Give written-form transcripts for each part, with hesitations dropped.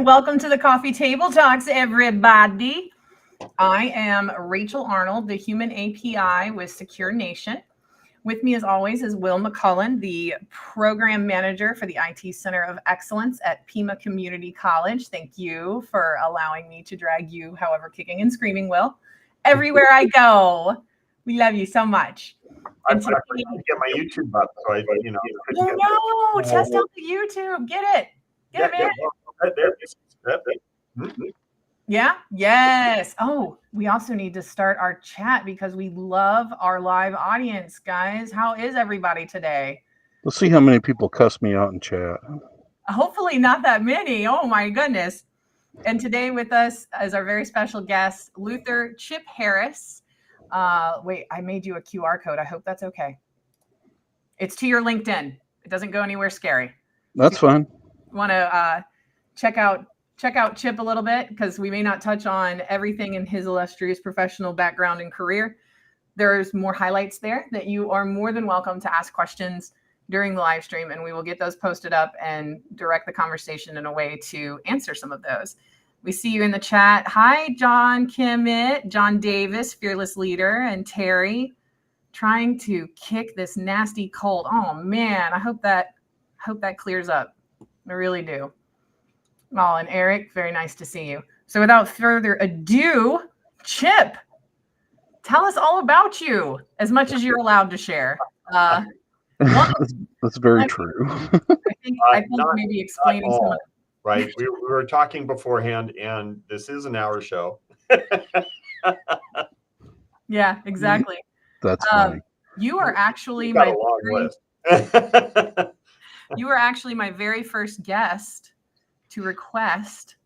and welcome to the Coffee Table Talks, everybody. I am Rachel Arnold, the Human API with SecureNation. With me, as always, is Will McCullen, the Program Manager for the IT Center of Excellence at PIMA Community College. Thank you for allowing me to drag you, however kicking and screaming, Will, everywhere I go. We love you so much. I forgot to get my YouTube up, so I, no, test out the YouTube. Get it. Get it, man. Yeah. Yes. Oh, we also need to start our chat because we love our live audience, guys. How is everybody today? Let's see how many people cuss me out in chat. Hopefully not that many. Oh my goodness. And today with us is our very special guest, Luther Chip Harris. Wait, I made you a QR code. I hope that's okay. It's to your LinkedIn. It doesn't go anywhere scary. That's fine. Want to check out Chip a little bit because we may not touch on everything in his illustrious professional background and career. There's more highlights there that you are more than welcome to ask questions during the live stream, and we will get those posted up and direct the conversation in a way to answer some of those. We see you in the chat. Hi, John Kimmett, John Davis, Fearless Leader, and Terry, trying to kick this nasty cold. Oh man, I hope that clears up. I really do. Oh, and Eric, very nice to see you. So without further ado, Chip, tell us all about you as much as you're allowed to share. That's very true. I think maybe explaining some of right. We were talking beforehand, and this is an hour show. Yeah, exactly. That's funny. You are actually you were actually my very first guest to request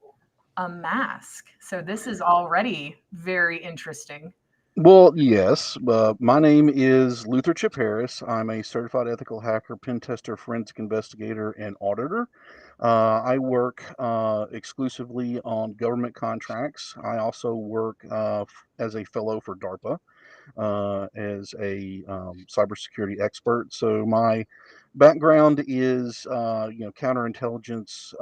a mask. So this is already very interesting. Well, yes. My name is Luther Chip Harris. I'm a certified ethical hacker, pen tester, forensic investigator, and auditor. I work exclusively on government contracts. I also work as a fellow for DARPA as a cybersecurity expert. So my background is, counterintelligence,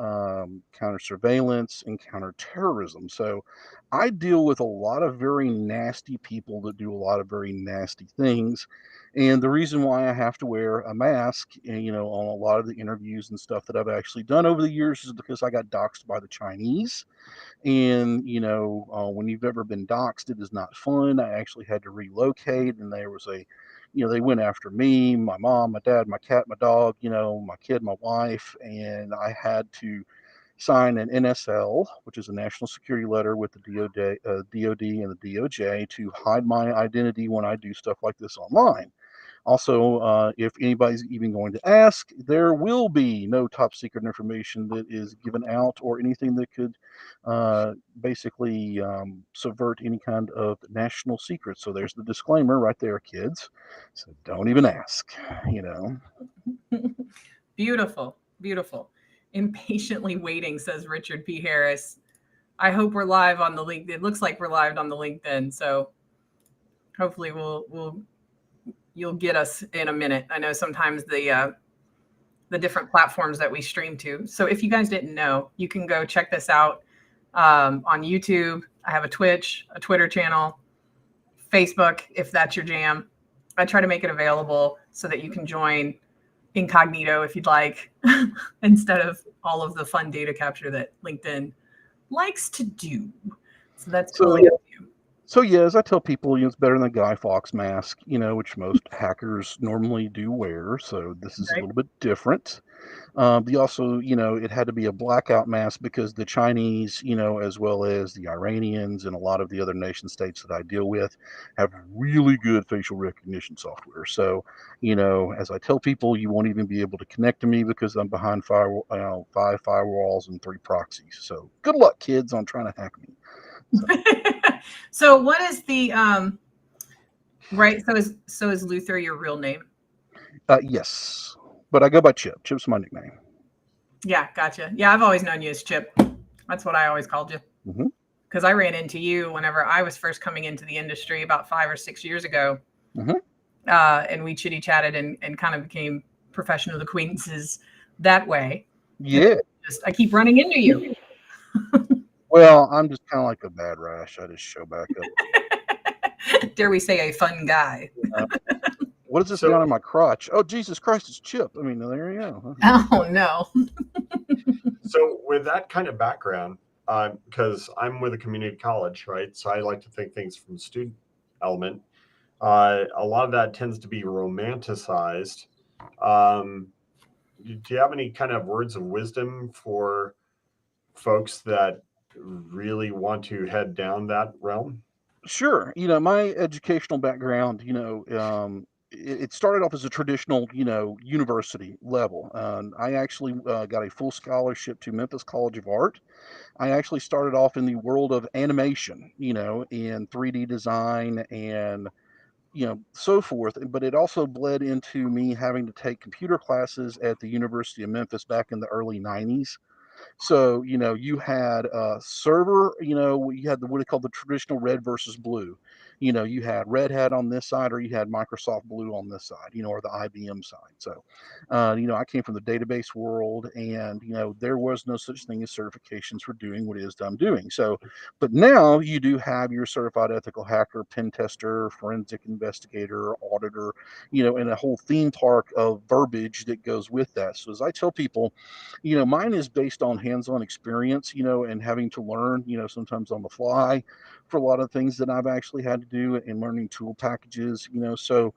counter-surveillance, and counterterrorism. So I deal with a lot of very nasty people that do a lot of very nasty things. And the reason why I have to wear a mask, on a lot of the interviews and stuff that I've actually done over the years is because I got doxxed by the Chinese. And, when you've ever been doxxed, it is not fun. I actually had to relocate, and there was they went after me, my mom, my dad, my cat, my dog, my kid, my wife, and I had to sign an NSL, which is a national security letter with the DOD and the DOJ to hide my identity when I do stuff like this online. Also, if anybody's even going to ask, there will be no top secret information that is given out or anything that could basically subvert any kind of national secret. So there's the disclaimer right there, kids. So don't even ask, Beautiful, beautiful. Impatiently waiting, says Richard P. Harris. I hope we're live on the link. It looks like we're live on the LinkedIn. So hopefully you'll get us in a minute. I know sometimes the different platforms that we stream to. So if you guys didn't know, you can go check this out on YouTube. I have a Twitch, a Twitter channel, Facebook, if that's your jam. I try to make it available so that you can join incognito if you'd like, instead of all of the fun data capture that LinkedIn likes to do. So that's totally up to you. So yeah, as I tell people, it's better than the Guy Fawkes mask, which most hackers normally do wear. So this is a little bit different. Also, it had to be a blackout mask because the Chinese, as well as the Iranians and a lot of the other nation states that I deal with have really good facial recognition software. So, as I tell people, you won't even be able to connect to me because I'm behind 5 firewalls and 3 proxies. So good luck, kids, on trying to hack me. So what is the right? So is Luther your real name? Yes, but I go by Chip. Chip's my nickname. Yeah, gotcha. Yeah, I've always known you as Chip. That's what I always called you. Because I ran into you whenever I was first coming into the industry about 5 or 6 years ago. And we chitty chatted and kind of became professional acquaintances that way. Yeah. I keep running into you. Well, I'm just kind of like a bad rash. I just show back up. Dare we say a fun guy? What is this So, down in my crotch? Oh, Jesus Christ, it's Chip. I mean, there you go. Oh no. so with that kind of background, because I'm with a community college, right? So I like to think things from the student element. A lot of that tends to be romanticized. Um, do you have any kind of words of wisdom for folks that really want to head down that realm? Sure. My educational background, it started off as a traditional, university level. I actually got a full scholarship to Memphis College of Art. I actually started off in the world of animation, in 3D design and, so forth. But it also bled into me having to take computer classes at the University of Memphis back in the early 90s. So, you had a server, you had what they call the traditional red versus blue. You had Red Hat on this side, or you had Microsoft Blue on this side, or the IBM side. So, I came from the database world, and, there was no such thing as certifications for doing what it is that I'm doing. So, but now you do have your certified ethical hacker, pen tester, forensic investigator, auditor, and a whole theme park of verbiage that goes with that. So, as I tell people, mine is based on hands-on experience, and having to learn, sometimes on the fly for a lot of things that I've actually had to do and learning tool packages, so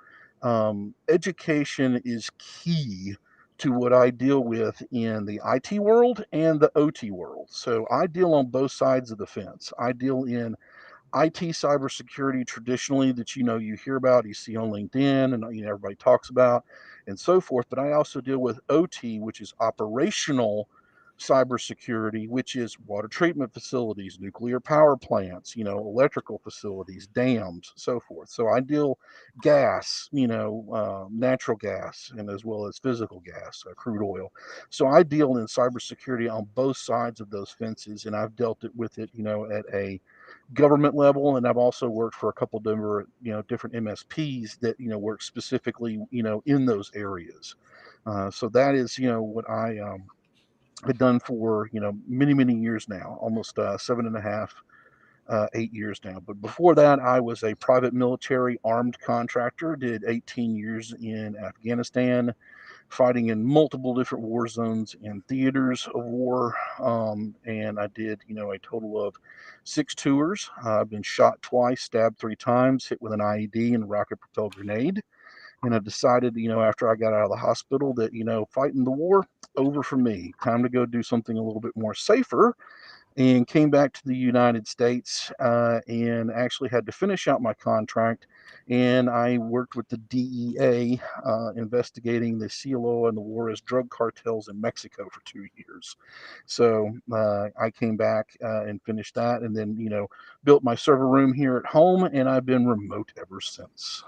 education is key to what I deal with in the IT world and the OT world. So I deal on both sides of the fence. I deal in IT cybersecurity traditionally that you hear about, you see on LinkedIn, and everybody talks about, and so forth. But I also deal with OT, which is operational cybersecurity, which is water treatment facilities, nuclear power plants, electrical facilities, dams, so forth. So I deal gas, natural gas, and as well as physical gas, crude oil. So I deal in cybersecurity on both sides of those fences, and I've dealt with it, at a government level, and I've also worked for a couple different MSPs that work specifically in those areas. So that is what I had done for many years now, almost 7.5 8 years now. But before that, I was a private military armed contractor. Did 18 years in Afghanistan, fighting in multiple different war zones and theaters of war. And I did, a total of 6 tours. I've been shot twice, stabbed 3 times, hit with an IED and a rocket propelled grenade. And I decided, after I got out of the hospital that, fighting the war, over for me. Time to go do something a little bit more safer, and came back to the United States, and actually had to finish out my contract. And I worked with the DEA, investigating the CLO and the war as drug cartels in Mexico for 2 years. So I came back and finished that, and then built my server room here at home, and I've been remote ever since.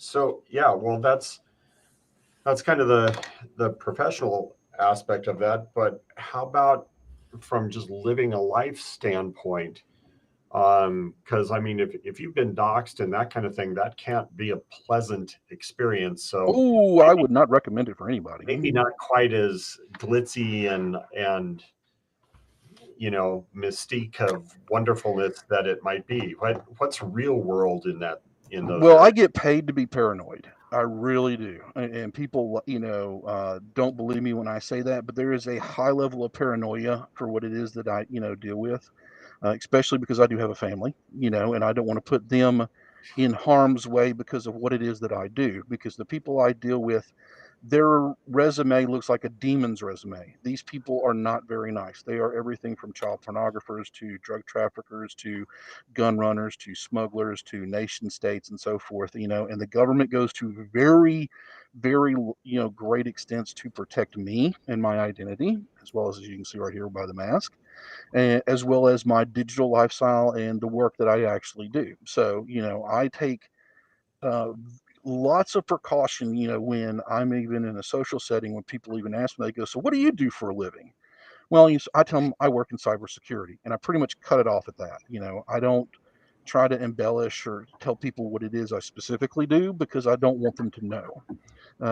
So yeah, well, that's kind of the professional aspect of that. But how about from just living a life standpoint? Because I mean, if you've been doxxed and that kind of thing, that can't be a pleasant experience. So Oh, I would not recommend it for anybody. maybe not quite as glitzy and mystique of wonderfulness that it might be. What's real world in those Well, I areas? get paid to be paranoid. I really do. And people, don't believe me when I say that, but there is a high level of paranoia for what it is that I, deal with, especially because I do have a family, and I don't want to put them in harm's way because of what it is that I do. Because the people I deal with, their resume looks like a demon's resume. These people are not very nice. They are everything from child pornographers to drug traffickers to gun runners to smugglers to nation states and so forth, and the government goes to very, great extents to protect me and my identity, as well as you can see right here by the mask, and as well as my digital lifestyle and the work that I actually do. So, I take uh, lots of precaution, when I'm even in a social setting, when people even ask me, they go, "So what do you do for a living?" Well, I tell them I work in cybersecurity, and I pretty much cut it off at that. I don't try to embellish or tell people what it is I specifically do because I don't want them to know.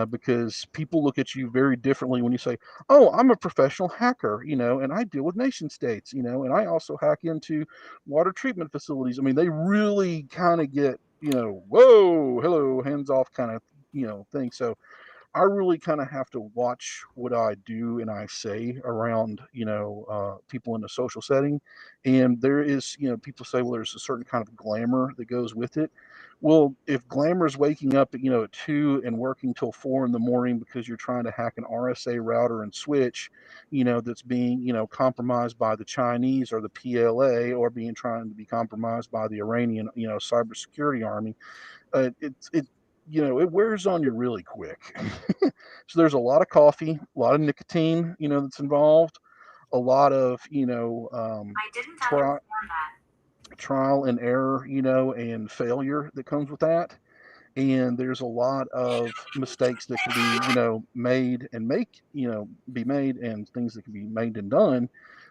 because people look at you very differently when you say, "Oh, I'm a professional hacker," and I deal with nation states, and I also hack into water treatment facilities. I mean, they really kind of get, whoa, hello, hands off kind of, thing. So I really kind of have to watch what I do and I say around, people in a social setting. And there is, people say, well, there's a certain kind of glamour that goes with it. Well, if glamour is waking up, at 2 and working till 4 in the morning because you're trying to hack an RSA router and switch, that's being, compromised by the Chinese or the PLA, or being trying to be compromised by the Iranian, cybersecurity army, it wears on you really quick. So there's a lot of coffee, a lot of nicotine, that's involved, a lot of, I didn't tri- understand that. trial and error, and failure that comes with that. And there's a lot of mistakes that can be, made and be made, and things that can be made and done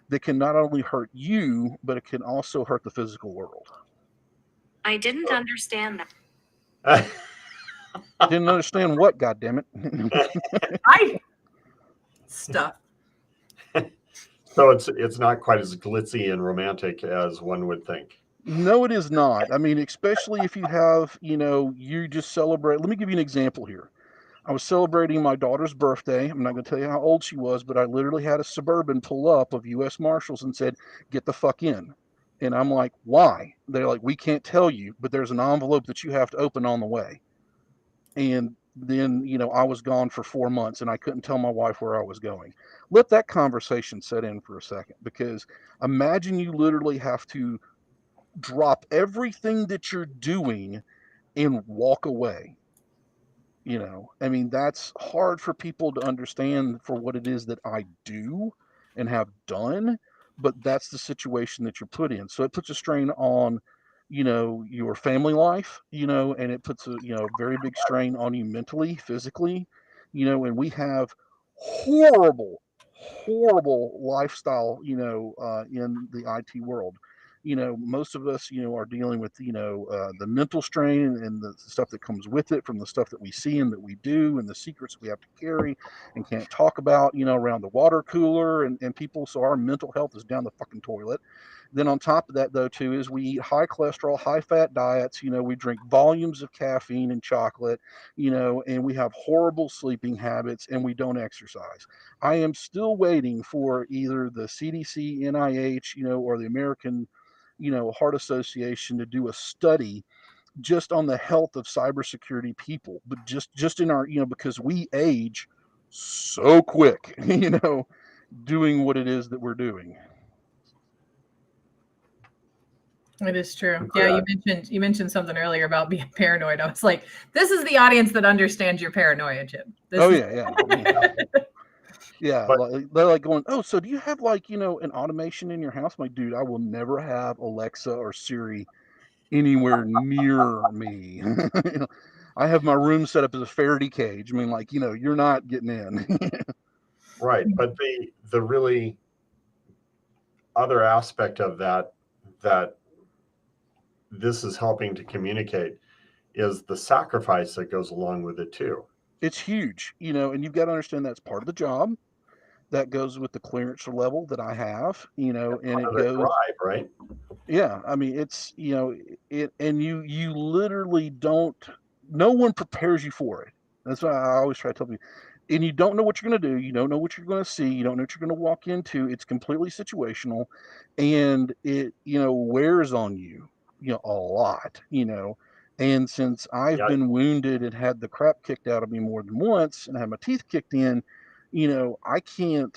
that can not only hurt you, but it can also hurt the physical world. I didn't understand that. Didn't understand what, goddammit. Stuff. So it's not quite as glitzy and romantic as one would think. No, it is not. I mean, especially if you have, you just celebrate. Let me give you an example here. I was celebrating my daughter's birthday. I'm not going to tell you how old she was, but I literally had a Suburban pull up of U.S. Marshals and said, "Get the fuck in." And I'm like, "Why?" They're like, "We can't tell you, but there's an envelope that you have to open on the way." And then, I was gone for 4 months and I couldn't tell my wife where I was going. Let that conversation set in for a second, because imagine you literally have to drop everything that you're doing and walk away. I mean, that's hard for people to understand for what it is that I do and have done, but that's the situation that you're put in. So it puts a strain on, your family life, and it puts a, very big strain on you mentally, physically, and we have horrible, horrible lifestyle, in the IT world. Most of us, are dealing with, the mental strain and the stuff that comes with it, from the stuff that we see and that we do, and the secrets we have to carry and can't talk about, around the water cooler and people. So our mental health is down the fucking toilet. Then on top of that, though, too, is we eat high cholesterol, high fat diets. We drink volumes of caffeine and chocolate, and we have horrible sleeping habits, and we don't exercise. I am still waiting for either the CDC, NIH, or the American, Heart Association to do a study just on the health of cybersecurity people, but just in our, because we age so quick, doing what it is that we're doing. It is true. Yeah, you mentioned something earlier about being paranoid. I was like, this is the audience that understands your paranoia, Chip. Yeah. Yeah, they're like going, "Oh, so do you have like, an automation in your house?" I'm like, "Dude, I will never have Alexa or Siri anywhere near me." I have my room set up as a Faraday cage. I mean, like, you're not getting in. Right. But the really other aspect of that this is helping to communicate is the sacrifice that goes along with it too. It's huge, and you've got to understand that's part of the job. That goes with the clearance level that I have, and it goes drive, right? Yeah, I mean, it's, it, and you literally don't. No one prepares you for it. That's why I always try to tell people. And you don't know what you're going to do. You don't know what you're going to see. You don't know what you're going to walk into. It's completely situational, and it, wears on you, a lot, And since I've been wounded and had the crap kicked out of me more than once, and had my teeth kicked in, I can't,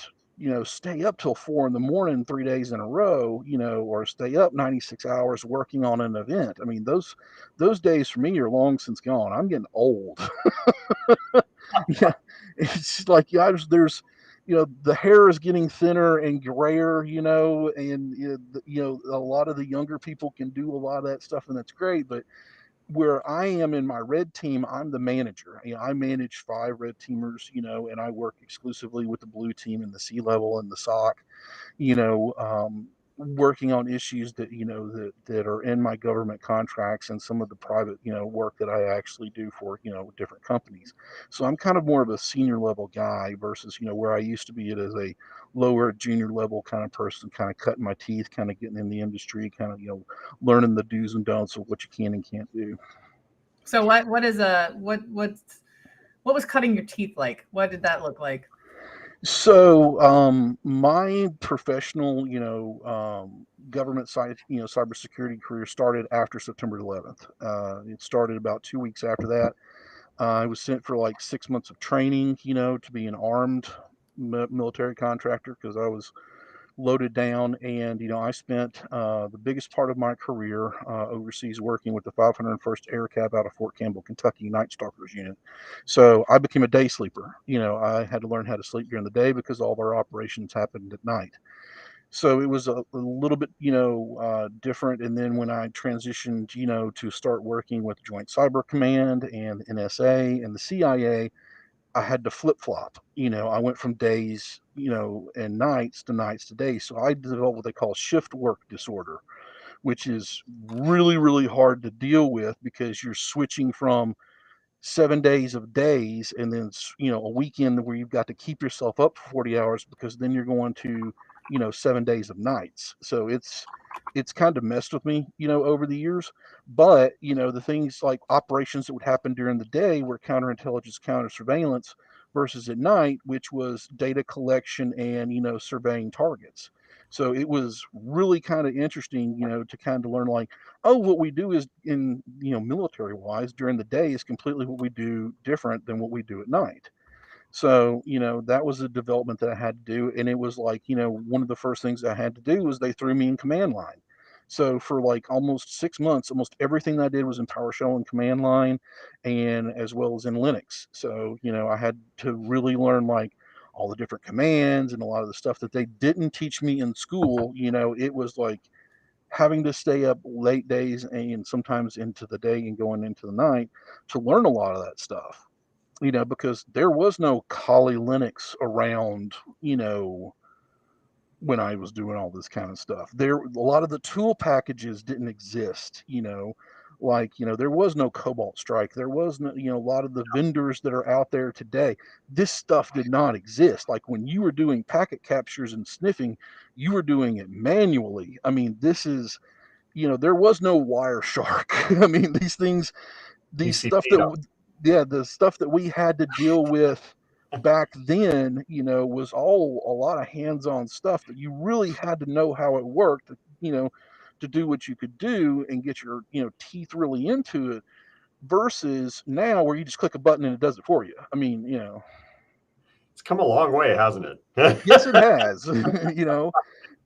stay up till 4 in the morning 3 days in a row, or stay up 96 hours working on an event. I mean, those days for me are long since gone. I'm getting old. Yeah, it's like, there's, the hair is getting thinner and grayer, and a lot of the younger people can do a lot of that stuff, and that's great. But where I am in my red team, I'm the manager. I manage 5 red teamers, and I work exclusively with the blue team and the C level and the SOC, working on issues that, that are in my government contracts and some of the private, work that I actually do for, different companies. So I'm kind of more of a senior level guy versus, where I used to be it as a lower junior level kind of person, kind of cutting my teeth, kind of getting in the industry, kind of, learning the do's and don'ts of what you can and can't do. So what was cutting your teeth like? What did that look like? So my professional, government side, cybersecurity career started after September 11th. It started about 2 weeks after that. I was sent for like 6 months of training, to be an armed military contractor because I was loaded down. And, I spent the biggest part of my career overseas working with the 501st Air Cav out of Fort Campbell, Kentucky, Night Stalkers unit. So I became a day sleeper. I had to learn how to sleep during the day because all of our operations happened at night. So it was a little bit, different. And then when I transitioned, to start working with Joint Cyber Command and NSA and the CIA, I had to flip flop. I went from days, and nights to days. So I developed what they call shift work disorder, which is really, really hard to deal with because you're switching from 7 days of days and then, a weekend where you've got to keep yourself up for 40 hours because then you're going to, 7 days of nights. So it's kind of messed with me, over the years. But, the things like operations that would happen during the day were counterintelligence, counter surveillance versus at night, which was data collection and, surveying targets. So it was really kind of interesting, to kind of learn like, oh, what we do is in, military wise during the day is completely what we do different than what we do at night. So, that was a development that I had to do. And it was like, one of the first things I had to do was they threw me in command line. So for like almost 6 months, almost everything that I did was in PowerShell and command line and as well as in Linux. So, I had to really learn like all the different commands and a lot of the stuff that they didn't teach me in school. It was like having to stay up late days and sometimes into the day and going into the night to learn a lot of that stuff, because there was no Kali Linux around, when I was doing all this kind of stuff. A lot of the tool packages didn't exist, like, there was no Cobalt Strike. There was no, a lot of the vendors that are out there today, this stuff did not exist. Like when you were doing packet captures and sniffing, you were doing it manually. I mean, this is, there was no Wireshark. I mean, these stuff that, yeah, the stuff that we had to deal with back then, was all a lot of hands-on stuff that you really had to know how it worked, to do what you could do and get your, teeth really into it versus now where you just click a button and it does it for you. I mean, It's come a long way, hasn't it? yes, it has,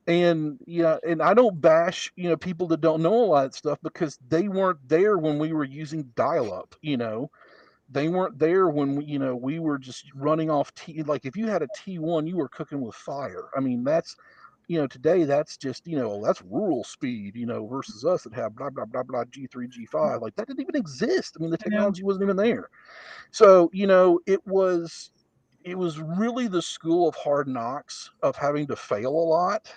and yeah, and I don't bash, people that don't know a lot of stuff because they weren't there when we were using dial-up, they weren't there when we were just running off like if you had a T1, you were cooking with fire. I mean, that's, today that's just, that's rural speed, versus us that have blah, blah, blah, blah, G3, G5. Like that didn't even exist. I mean, the technology wasn't even there. So, it was really the school of hard knocks of having to fail a lot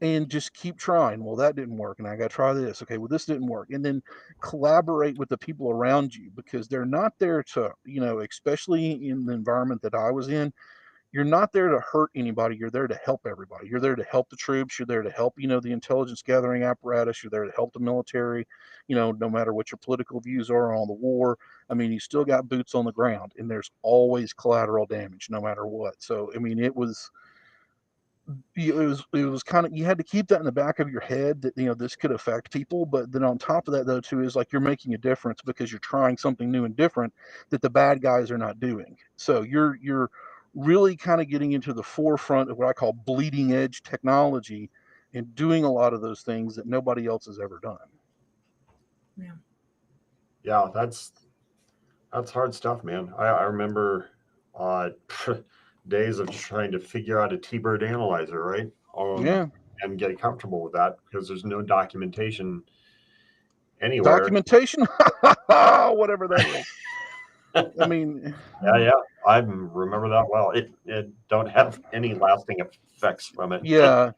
and just keep trying. Well, that didn't work. And I got to try this. Okay. Well, this didn't work. And then collaborate with the people around you because they're not there to, especially in the environment that I was in, you're not there to hurt anybody. You're there to help everybody. You're there to help the troops. You're there to help, the intelligence gathering apparatus. You're there to help the military, no matter what your political views are on the war. I mean, you still got boots on the ground and there's always collateral damage no matter what. So, I mean, it was kind of, you had to keep that in the back of your head that this could affect people. But then on top of that though too is like you're making a difference because you're trying something new and different that the bad guys are not doing. So you're really kind of getting into the forefront of what I call bleeding edge technology and doing a lot of those things that nobody else has ever done. Yeah, that's hard stuff, man. I remember days of just trying to figure out a T-Bird analyzer, right? Yeah. And get comfortable with that because there's no documentation anywhere. Documentation, whatever that is. I mean, yeah. I remember that well. It don't have any lasting effects from it. Yeah,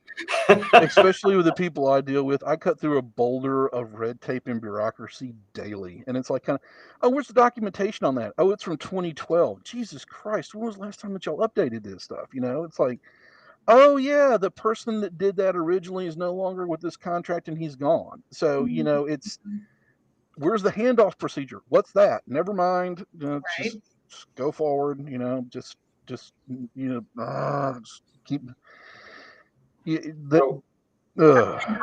especially with the people I deal with. I cut through a boulder of red tape and bureaucracy daily. And it's like kind of, oh, where's the documentation on that? Oh, it's from 2012. Jesus Christ, when was the last time that y'all updated this stuff? It's like, oh yeah, the person that did that originally is no longer with this contract and he's gone. So, it's where's the handoff procedure? What's that? Never mind. Right. Just go forward, just just keep So,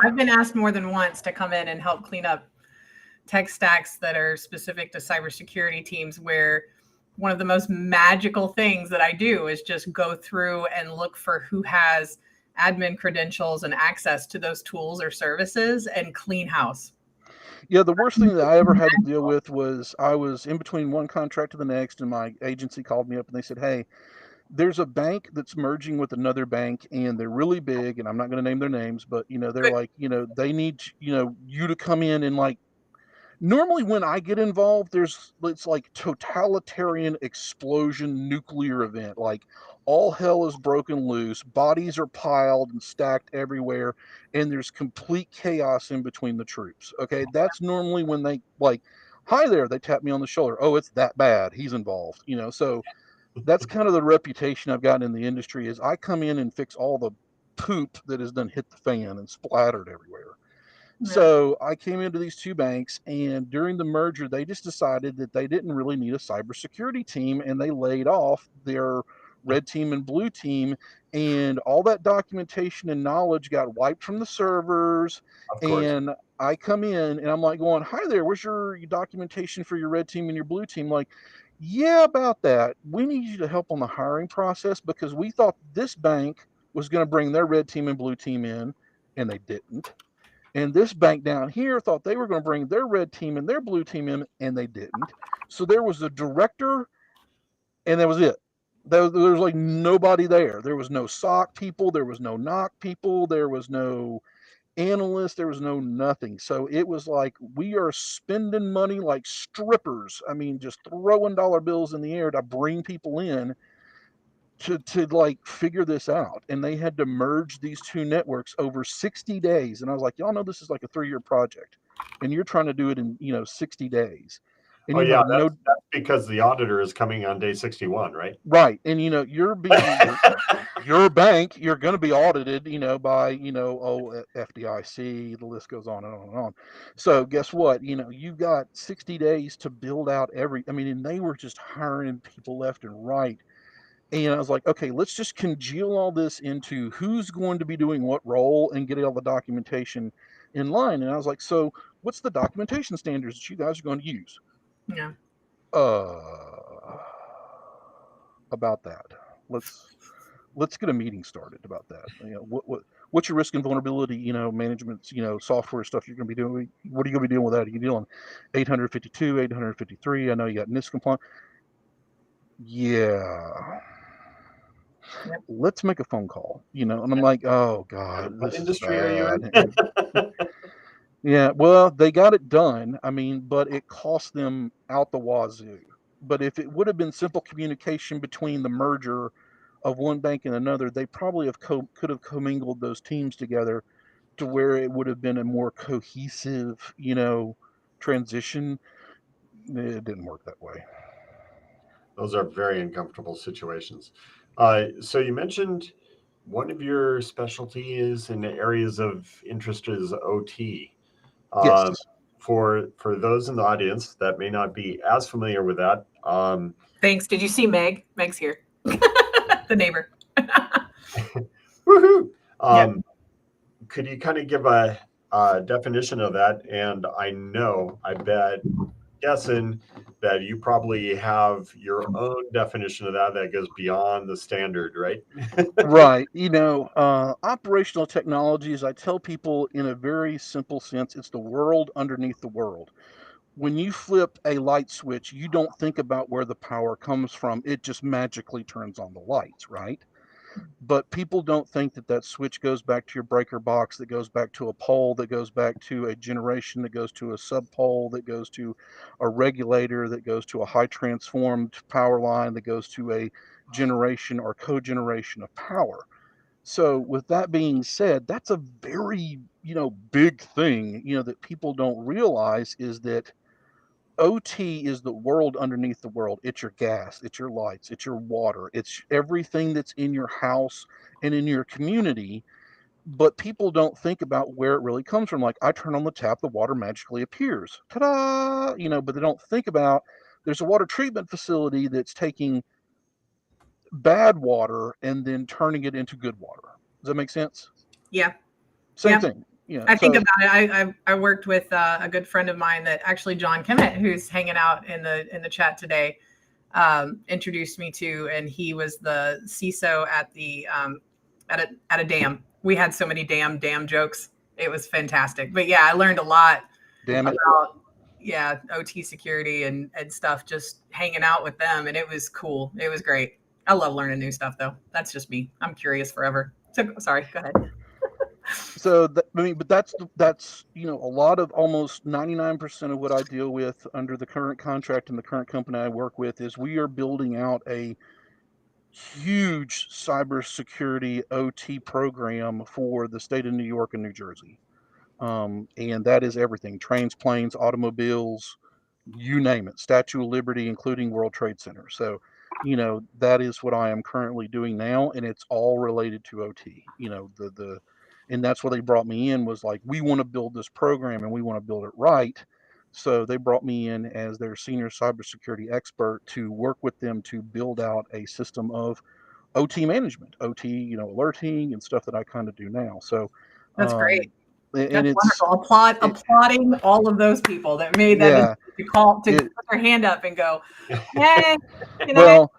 I've been asked more than once to come in and help clean up tech stacks that are specific to cybersecurity teams, where one of the most magical things that I do is just go through and look for who has admin credentials and access to those tools or services and clean house. Yeah, the worst thing that I ever had to deal with was I was in between one contract to the next, and my agency called me up and they said, hey, there's a bank that's merging with another bank and they're really big, and I'm not going to name their names, but they're like, they need, you to come in and like, normally when I get involved, it's like totalitarian explosion nuclear event. Like all hell is broken loose, bodies are piled and stacked everywhere, and there's complete chaos in between the troops. Okay, that's normally when they like, hi there, they tap me on the shoulder. Oh, it's that bad. He's involved. So that's kind of the reputation I've gotten in the industry is I come in and fix all the poop that has done hit the fan and splattered everywhere. Yeah. So I came into these two banks, and during the merger, they just decided that they didn't really need a cybersecurity team, and they laid off their red team and blue team, and all that documentation and knowledge got wiped from the servers. of course. And I come in and I'm like going, hi there, where's your documentation for your red team and your blue team? Like, yeah, about that. We need you to help on the hiring process because we thought this bank was going to bring their red team and blue team in, and they didn't. And this bank down here thought they were going to bring their red team and their blue team in, and they didn't. So there was a director, and that was it. There was like nobody there. There was no SOC people. There was no NOC people. There was no analyst. There was no nothing. So it was like we are spending money like strippers. I mean, just throwing dollar bills in the air to bring people in to like figure this out. And they had to merge these two networks over 60 days. And I was like, y'all know this is like a 3-year project, and you're trying to do it in 60 days. And oh you yeah, have no that's because the auditor is coming on day 61, right? right. And you're being your bank, you're going to be audited, by FDIC. The list goes on and on and on. So guess what? You've got 60 days to build out and they were just hiring people left and right. And I was like, okay, let's just congeal all this into who's going to be doing what role and get all the documentation in line. And I was like, so what's the documentation standards that you guys are going to use? Yeah. About that. Let's get a meeting started about that. What's your risk and vulnerability, management, software stuff you're going to be doing? What are you going to be doing with that? Are you dealing 852, 853? I know you got NIST compliant. Yeah. Yep. Let's make a phone call, and I'm like, oh God, What this industry is are you bad. in? Yeah, well, they got it done. But it cost them out the wazoo. But if it would have been simple communication between the merger of one bank and another, they probably could have commingled those teams together to where it would have been a more cohesive, transition. It didn't work that way. Those are very uncomfortable situations. So you mentioned one of your specialties and areas of interest is OT. Yes. For those in the audience that may not be as familiar with that, Thanks. Did you see Meg? Meg's here. The neighbor. woohoo! Yep. Could you kind of give a definition of that? And I bet, guessing that you probably have your own definition of that goes beyond the standard, right? Right. Operational technologies, I tell people in a very simple sense, it's the world underneath the world. When you flip a light switch, you don't think about where the power comes from. It just magically turns on the lights, right? but people don't think that that switch goes back to your breaker box, that goes back to a pole, that goes back to a generation, that goes to a sub pole, that goes to a regulator, that goes to a high transformed power line, that goes to a generation or cogeneration of power. So with that being said, that's a very, big thing, that people don't realize is that OT is the world underneath the world. It's your gas, it's your lights, it's your water, it's everything that's in your house and in your community. But people don't think about where it really comes from. Like, I turn on the tap, the water magically appears. Ta-da! But they don't think about there's a water treatment facility that's taking bad water and then turning it into good water. Does that make sense? Yeah. Same Yeah. thing. I think about it. I worked with a good friend of mine that actually John Kimmett, who's hanging out in the chat today, introduced me to, and he was the CISO at the at a dam. We had so many dam jokes. It was fantastic. But yeah, I learned a lot about OT security and stuff just hanging out with them, and it was cool. It was great. I love learning new stuff though. That's just me. I'm curious forever. So sorry, go ahead. So but that's a lot of almost 99% of what I deal with under the current contract and the current company I work with is we are building out a huge cybersecurity OT program for the state of New York and New Jersey. And that is everything: trains, planes, automobiles, you name it, Statue of Liberty, including World Trade Center. So, that is what I am currently doing now, and it's all related to OT. And that's why they brought me in, was like, we want to build this program and we want to build it right. So they brought me in as their senior cybersecurity expert to work with them to build out a system of OT management, OT, alerting and stuff that I kind of do now. So that's great. And that's wonderful. Applauding all of those people that made that to put their hand up and go, hey, well,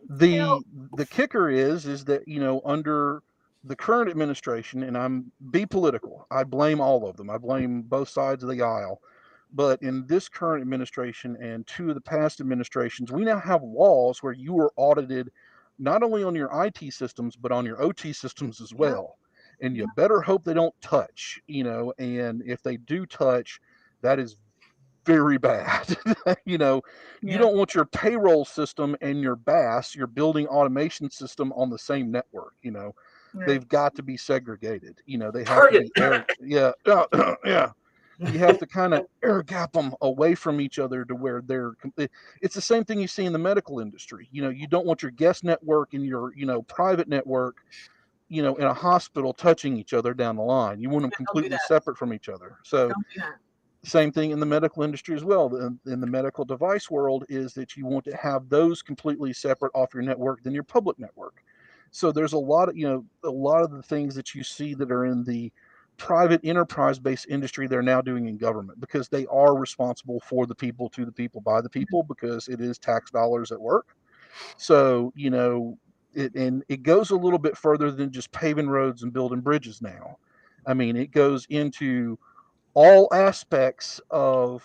the kicker is that, under the current administration, and be political, I blame all of them. I blame both sides of the aisle. But in this current administration and two of the past administrations, we now have laws where you are audited not only on your IT systems, but on your OT systems as well. And you better hope they don't touch, and if they do touch, that is very bad. You don't want your payroll system and your BAS, your building automation system, on the same network. They've got to be segregated. They have to be yeah. You have to kind of air gap them away from each other to where it's the same thing you see in the medical industry. You don't want your guest network and your, private network, in a hospital touching each other down the line. You want them completely separate from each other. So same thing in the medical industry as well. In the medical device world is that you want to have those completely separate off your network than your public network. So there's a lot of the things that you see that are in the private enterprise-based industry they're now doing in government, because they are responsible for the people, to the people, by the people, because it is tax dollars at work. So, it goes a little bit further than just paving roads and building bridges now. I mean, it goes into all aspects of,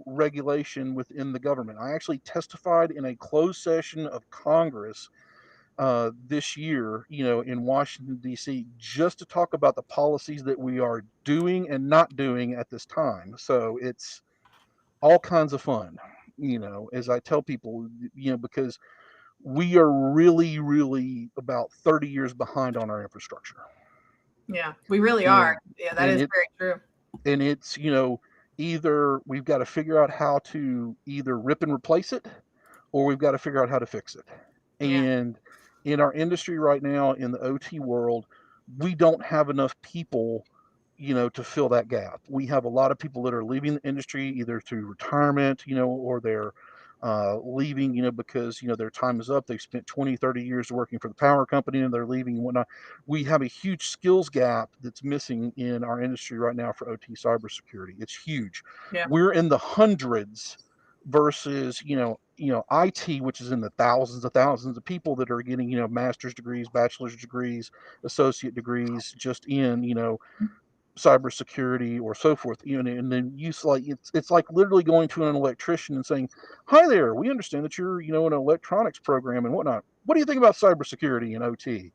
regulation within the government. I actually testified in a closed session of Congress this year, in Washington, D.C., just to talk about the policies that we are doing and not doing at this time. So it's all kinds of fun, as I tell people, because we are really, really about 30 years behind on our infrastructure. Yeah, we really are. Yeah, that is very true. And it's, either we've got to figure out how to either rip and replace it, or we've got to figure out how to fix it. And in our industry right now, in the OT world, we don't have enough people, to fill that gap. We have a lot of people that are leaving the industry either through retirement, or they're leaving, because, their time is up. They've spent 20, 30 years working for the power company and they're leaving and whatnot. We have a huge skills gap that's missing in our industry right now for OT cybersecurity. It's huge. We're in the hundreds versus, IT, which is in the thousands of people that are getting, master's degrees, bachelor's degrees, associate degrees, just in, cybersecurity or so forth, and then it's like literally going to an electrician and saying, "Hi there, we understand that you're an electronics program and whatnot. What do you think about cybersecurity and OT?"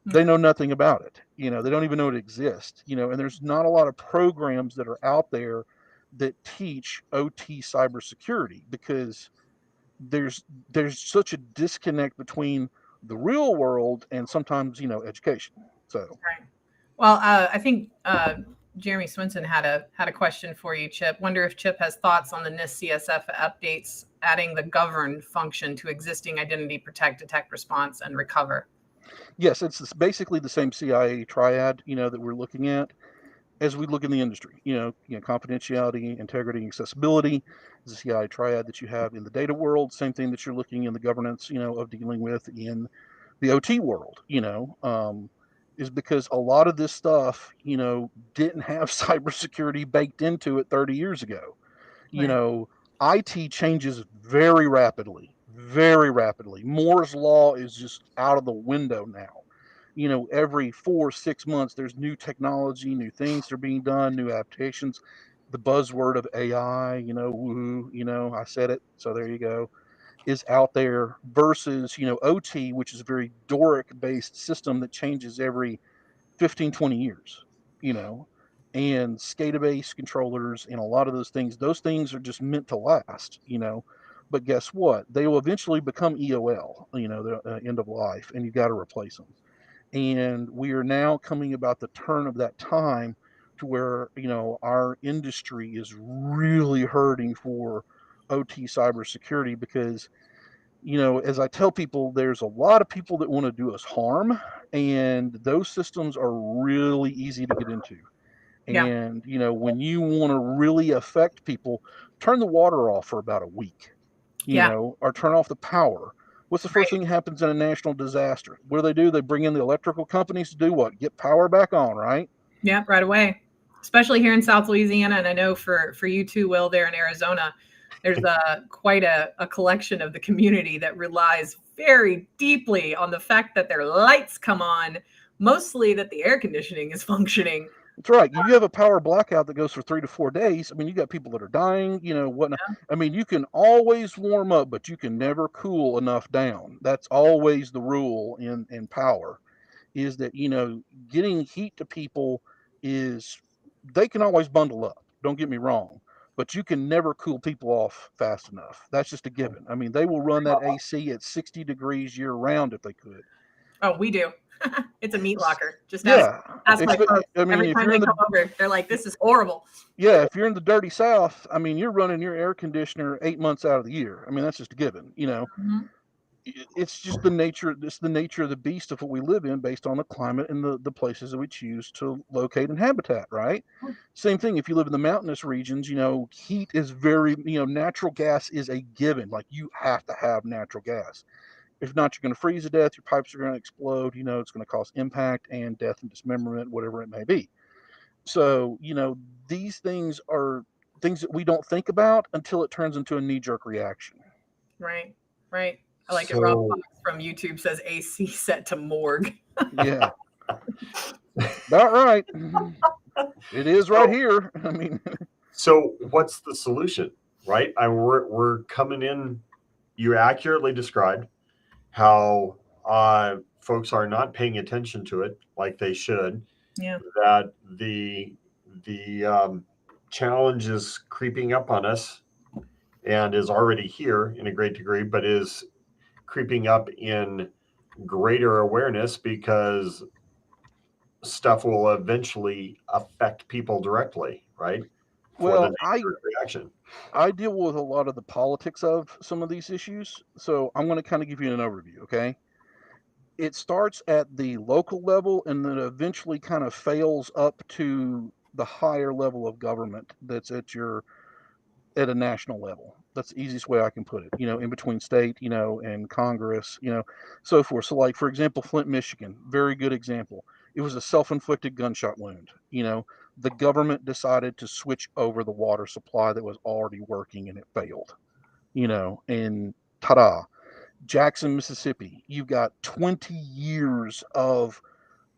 They know nothing about it. They don't even know it exists. And there's not a lot of programs that are out there that teach OT cybersecurity because there's such a disconnect between the real world and sometimes education. So right. Well, I think Jeremy Swinson had a question for you, Chip. Wonder if Chip has thoughts on the NIST CSF updates adding the govern function to existing identity protect, detect, response, and recover. Yes, it's basically the same CIA triad, that we're looking at as we look in the industry. Confidentiality, integrity, accessibility is the CIA triad that you have in the data world. Same thing that you're looking in the governance, of dealing with in the OT world. Is because a lot of this stuff, didn't have cybersecurity baked into it 30 years ago. Right. IT changes very rapidly, very rapidly. Moore's law is just out of the window now. Every 4 or 6 months, there's new technology, new things are being done, new applications. The buzzword of AI, woohoo, I said it, so there you go, is out there versus, OT, which is a very Doric based system that changes every 15, 20 years, you know, and SCADA-based controllers and a lot of those things are just meant to last. But guess what? They will eventually become EOL, the end of life, and you've got to replace them. And we are now coming about the turn of that time to where, our industry is really hurting for OT cybersecurity because as I tell people, there's a lot of people that want to do us harm, and those systems are really easy to get into. Yeah. And, when you want to really affect people, turn the water off for about a week, or turn off the power. What's the first thing that happens in a national disaster? What do? They bring in the electrical companies to do what? Get power back on, right? Yeah, right away. Especially here in South Louisiana, and I know for you too, Will, there in Arizona, there's quite a collection of the community that relies very deeply on the fact that their lights come on, mostly that the air conditioning is functioning. That's right. You have a power blackout that goes for 3 to 4 days. I mean, you got people that are dying, whatnot. Yeah. I mean, you can always warm up, but you can never cool enough down. That's always the rule in power, is that, getting heat to people they can always bundle up. Don't get me wrong, but you can never cool people off fast enough. That's just a given. I mean, they will run that AC at 60 degrees year round if they could. Oh, we do. It's a meat locker. Just Yeah. ask my folks. I mean, Every if time you're they come over, they're like, "This is horrible." Yeah, if you're in the dirty South, I mean, you're running your air conditioner 8 months out of the year. I mean, that's just a given. Mhm. It's just the nature. It's the nature of the beast of what we live in, based on the climate and the places that we choose to locate and habitat. Right. Same thing. If you live in the mountainous regions, heat is very. Natural gas is a given. Like, you have to have natural gas. If not, you're going to freeze to death. Your pipes are going to explode. It's going to cause impact and death and dismemberment, whatever it may be. So, these things are things that we don't think about until it turns into a knee-jerk reaction. Right. Right. I like it. Rob So, Fox from YouTube says AC set to morgue. Yeah. About right. It is right here. I mean, so what's the solution, right? We're coming in. You accurately described how folks are not paying attention to it like they should. Yeah. That the challenge is creeping up on us and is already here in a great degree, but is creeping up in greater awareness because stuff will eventually affect people directly, right? For the well, reaction. I deal with a lot of the politics of some of these issues, so I'm going to kind of give you an overview, okay? It starts at the local level and then eventually kind of fails up to the higher level of government that's at a national level. That's the easiest way I can put it, in between state, and Congress, so forth. So, like, for example, Flint, Michigan, very good example. It was a self-inflicted gunshot wound. The government decided to switch over the water supply that was already working, and it failed, and ta-da. Jackson, Mississippi, you've got 20 years of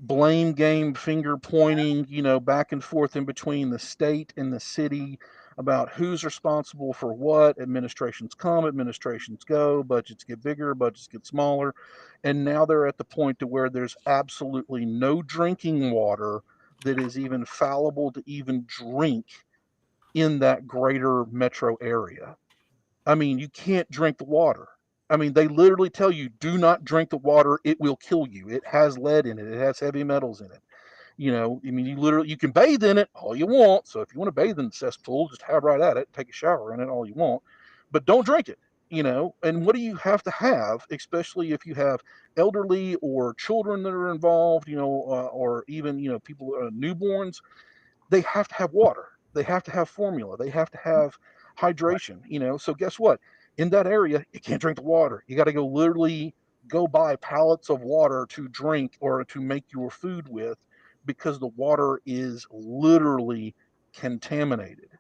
blame game, finger pointing, back and forth in between the state and the city about who's responsible for what. Administrations come, administrations go, budgets get bigger, budgets get smaller. And now they're at the point to where there's absolutely no drinking water that is even fallible to even drink in that greater metro area. I mean, you can't drink the water. I mean, they literally tell you, do not drink the water. It will kill you. It has lead in it. It has heavy metals in it. I mean, you can bathe in it all you want. So if you want to bathe in the cesspool, just have right at it, take a shower in it all you want, but don't drink it. And what do you have to have, especially if you have elderly or children that are involved, or even, people, newborns? They have to have water. They have to have formula. They have to have hydration, So guess what? In that area, you can't drink the water. You got to go buy pallets of water to drink or to make your food with, because the water is literally contaminated.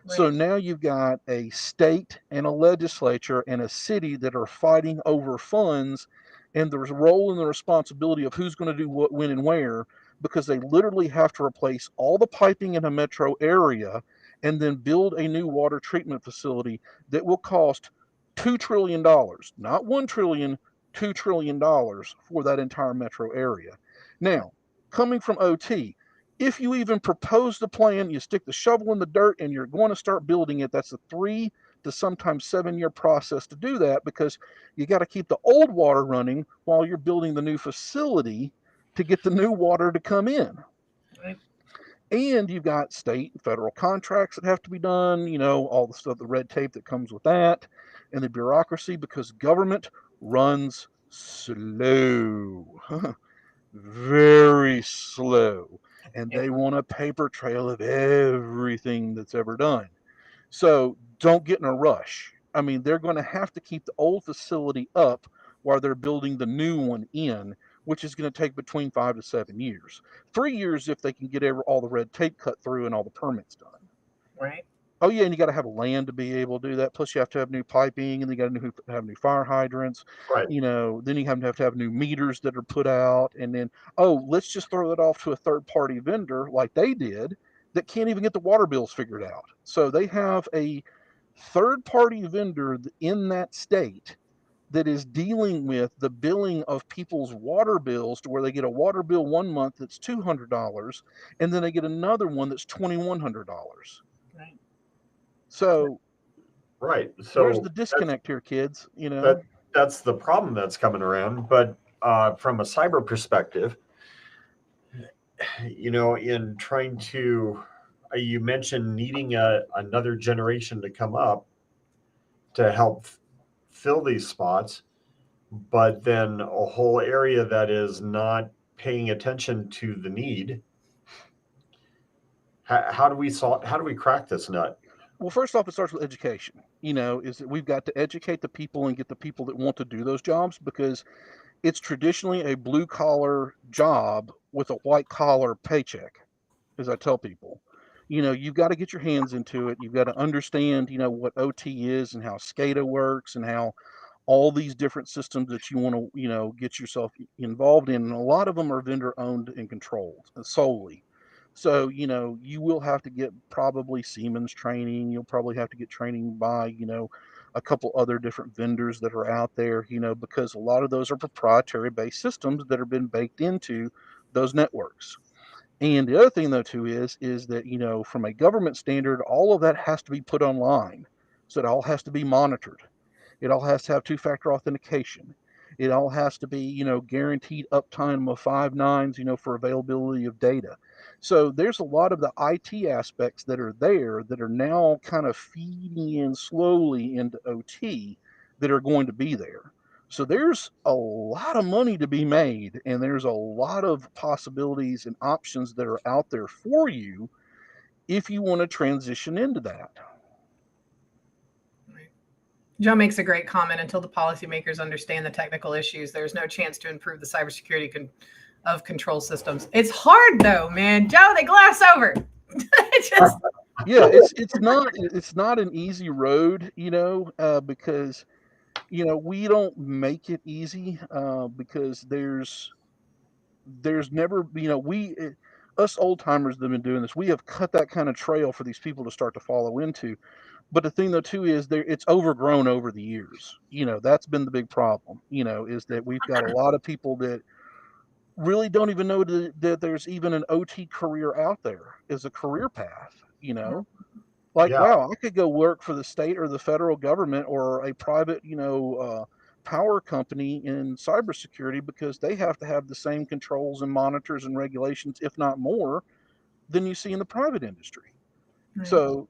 So Right. now you've got a state and a legislature and a city that are fighting over funds, and the role and the responsibility of who's going to do what, when, and where, because they literally have to replace all the piping in a metro area and then build a new water treatment facility that will cost $2 trillion, not $1 trillion, $2 trillion for that entire metro area. Now, coming from OT, if you even propose the plan, you stick the shovel in the dirt and you're going to start building it, that's a 3 to sometimes 7-year process to do that, because you got to keep the old water running while you're building the new facility to get the new water to come in. Right. And you've got state and federal contracts that have to be done, all the stuff, the red tape that comes with that, and the bureaucracy, because government runs slow. Very slow, and they want a paper trail of everything that's ever done. So don't get in a rush. I mean, they're going to have to keep the old facility up while they're building the new one in, which is going to take between 5 to 7 years. 3 years if they can get all the red tape cut through and all the permits done. Right. Oh yeah, and you got to have land to be able to do that. Plus, you have to have new piping, and you got to have new fire hydrants. Right. Then you have to have new meters that are put out, and then let's just throw that off to a third-party vendor like they did that can't even get the water bills figured out. So they have a third-party vendor in that state that is dealing with the billing of people's water bills, to where they get a water bill one month that's $200, and then they get another one that's $2,100. Right. So Right. where's So the disconnect here, kids? that's the problem that's coming around. But from a cyber perspective, in trying to, you mentioned needing another generation to come up to help fill these spots, but then a whole area that is not paying attention to the need. How do we crack this nut? Well, first off, it starts with education. Is that we've got to educate the people and get the people that want to do those jobs, because it's traditionally a blue collar job with a white collar paycheck, as I tell people. You've got to get your hands into it. You've got to understand, what OT is and how SCADA works and how all these different systems that you want to, get yourself involved in. And a lot of them are vendor owned and controlled solely. So, you will have to get probably Siemens training. You'll probably have to get training by, a couple other different vendors that are out there, because a lot of those are proprietary based systems that have been baked into those networks. And the other thing, though, too, is that, from a government standard, all of that has to be put online. So it all has to be monitored. It all has to have two-factor authentication. It all has to be, guaranteed uptime of 5 nines, for availability of data. So there's a lot of the IT aspects that are there that are now kind of feeding in slowly into OT that are going to be there. So there's a lot of money to be made, and there's a lot of possibilities and options that are out there for you if you want to transition into that. Joe makes a great comment. Until the policymakers understand the technical issues, there's no chance to improve the cybersecurity of control systems. It's hard though, man. Joe, they gloss over. Yeah, it's not an easy road, because we don't make it easy, because there's there's never, us old timers that have been doing this, we have cut that kind of trail for these people to start to follow into. But the thing though too is it's overgrown over the years. That's been the big problem. Is that we've got a lot of people that really don't even know that there's even an OT career out there as a career path. Like, Yeah. wow, I could go work for the state or the federal government or a private, power company in cybersecurity, because they have to have the same controls and monitors and regulations, if not more, than you see in the private industry. Right. So,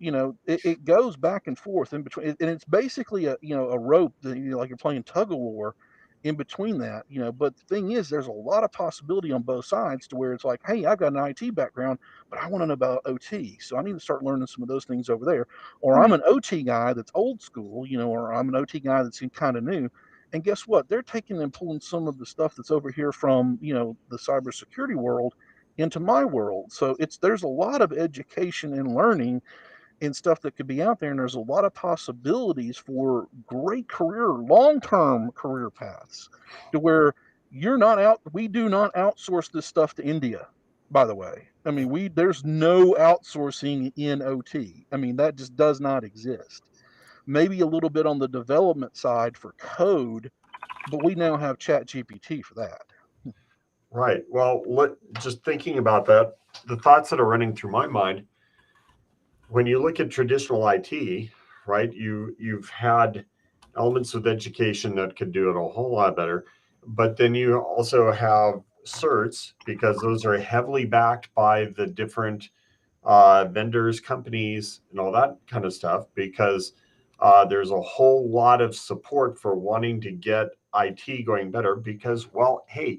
it goes back and forth in between, and it's basically a rope that, like you're playing tug of war in between that, but the thing is, there's a lot of possibility on both sides to where it's like, hey, I've got an IT background, but I want to know about OT. So I need to start learning some of those things over there. Or I'm an OT guy that's old school, or I'm an OT guy that's kind of new. And guess what? They're taking and pulling some of the stuff that's over here from, the cybersecurity world into my world. So there's a lot of education and learning and stuff that could be out there, and there's a lot of possibilities for great long-term career paths, to where we do not outsource this stuff to India, by the way. I mean, there's no outsourcing in OT. I mean, that just does not exist. Maybe a little bit on the development side for code, but we now have ChatGPT for that. Right. Well, just thinking about that, the thoughts that are running through my mind, when you look at traditional IT, right, you've had elements of education that could do it a whole lot better, but then you also have certs, because those are heavily backed by the different vendors, companies, and all that kind of stuff, because there's a whole lot of support for wanting to get IT going better, because, well, hey,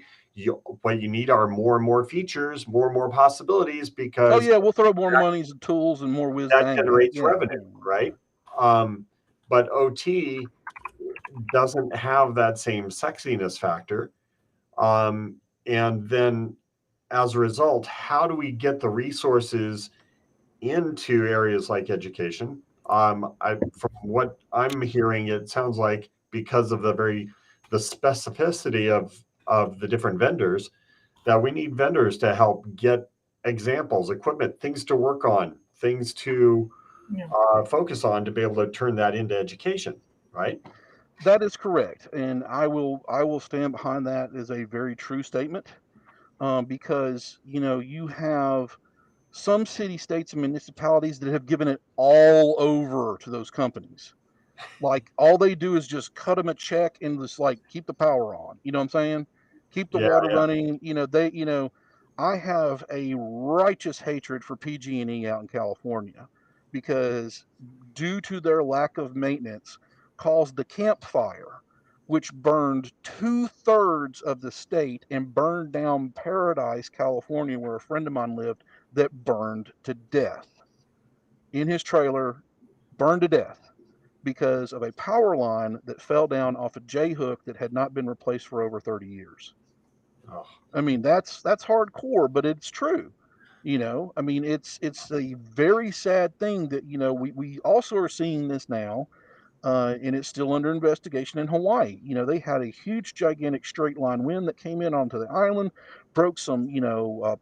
what you need are more and more features, more and more possibilities, because oh yeah, we'll throw more monies and tools and more whiz that generates revenue, right? But OT doesn't have that same sexiness factor. And then as a result, how do we get the resources into areas like education? From what I'm hearing, it sounds like because of the specificity of the different vendors, that we need vendors to help get examples, equipment, things to work on, things to focus on, to be able to turn that into education, right? That is correct, and I will stand behind that as a very true statement, because you have some city, states, and municipalities that have given it all over to those companies. Like, all they do is just cut them a check and just like keep the power on. You know what I'm saying? Keep the water running. I have a righteous hatred for PG&E out in California, because due to their lack of maintenance, caused the Camp Fire, which burned 2/3 of the state and burned down Paradise, California, where a friend of mine lived, that burned to death in his trailer, burned to death because of a power line that fell down off a J-hook that had not been replaced for over 30 years. Oh. I mean, that's hardcore, but it's true. I mean, it's a very sad thing that, we also are seeing this now, and it's still under investigation in Hawaii. They had a huge, gigantic straight line wind that came in onto the island, broke some,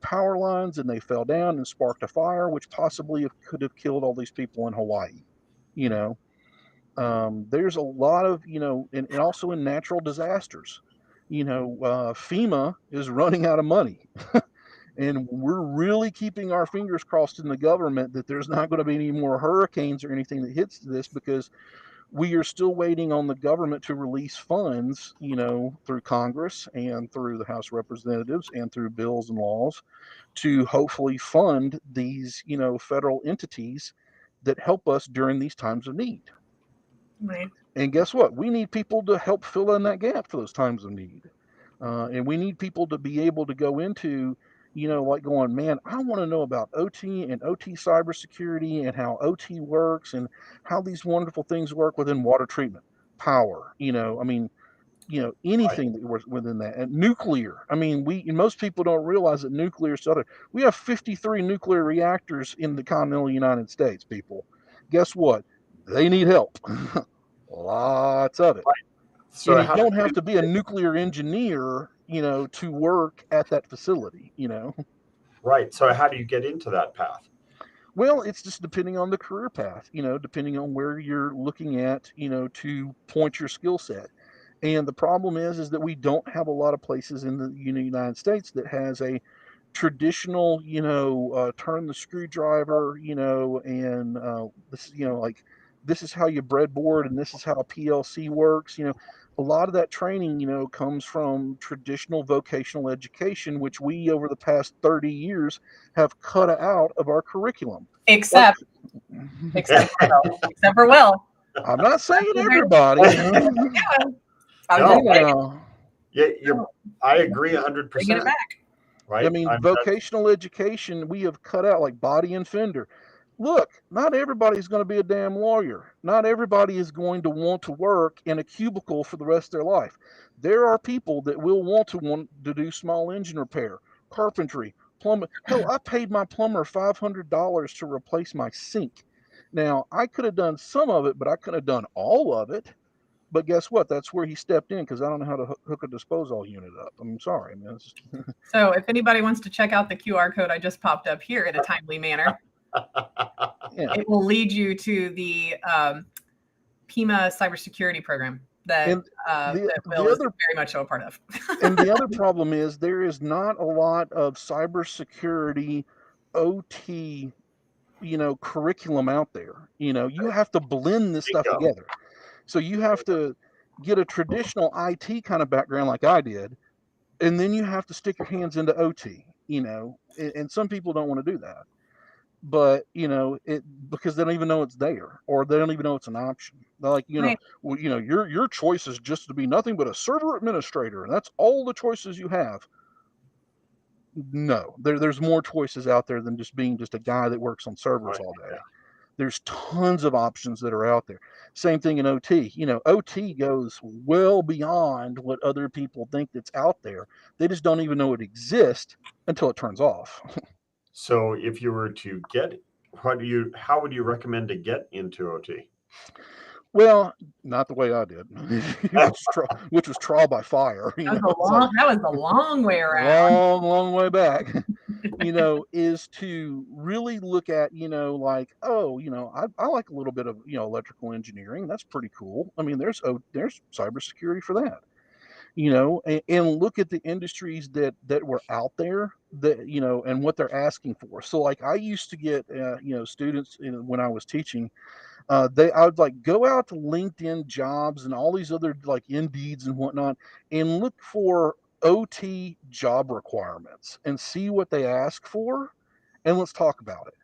power lines, and they fell down and sparked a fire, which possibly could have killed all these people in Hawaii. There's a lot of, and also in natural disasters. FEMA is running out of money. And we're really keeping our fingers crossed in the government that there's not going to be any more hurricanes or anything that hits this, because we are still waiting on the government to release funds, through Congress and through the House of Representatives and through bills and laws, to hopefully fund these, federal entities that help us during these times of need. Right. And guess what? We need people to help fill in that gap for those times of need. And we need people to be able to go into, like going, man, I want to know about OT and OT cybersecurity and how OT works and how these wonderful things work within water treatment, power, anything that works within that. And nuclear. I mean, most people don't realize that nuclear is other. We have 53 nuclear reactors in the continental United States, people. Guess what? They need help. Lots of it. So You don't have to be a nuclear engineer, to work at that facility, Right. So how do you get into that path? Well, it's just depending on the career path, depending on where you're looking at, to point your skill set. And the problem is that we don't have a lot of places in the United States that has a traditional, turn the screwdriver, and this is, like this is how you breadboard and this is how a PLC works. A lot of that training, comes from traditional vocational education, which we over the past 30 years have cut out of our curriculum. Except for Will. I'm not saying everybody. I agree 100%. Get it back. Right? I mean, vocational education, we have cut out like body and fender. Look, not everybody's going to be a damn lawyer. Not everybody is going to want to work in a cubicle for the rest of their life. There are people that will want to do small engine repair, carpentry, plumbing. Hell, I paid my plumber $500 to replace my sink. Now, I could have done some of it, but I couldn't have done all of it. But guess what? That's where he stepped in because I don't know how to hook a disposal unit up. I'm sorry, man. So if anybody wants to check out the QR code I just popped up here in a timely manner, it will lead you to the PIMA cybersecurity program that Will is very much a part of. And the other problem is there is not a lot of cybersecurity OT, curriculum out there. You have to blend this stuff together. So you have to get a traditional IT kind of background like I did, and then you have to stick your hands into OT, and some people don't want to do that. But, because they don't even know it's there, or they don't even know it's an option. They're like, Right. Well, your choice is just to be nothing but a server administrator, and that's all the choices you have. No, there's more choices out there than just being just a guy that works on servers all day. There's tons of options that are out there. Same thing in OT. OT goes well beyond what other people think that's out there. They just don't even know it exists until it turns off. So if you were to how would you recommend to get into OT? Well, not the way I did, which was trial by fire. That was the long way around. Long way back. Is to really look at, like, I like a little bit of, electrical engineering. That's pretty cool. I mean, there's cybersecurity for that. And look at the industries that were out there that, and what they're asking for. So like I used to get, students when I was teaching, I would like go out to LinkedIn Jobs and all these other like Indeeds and whatnot and look for OT job requirements and see what they ask for. And let's talk about it.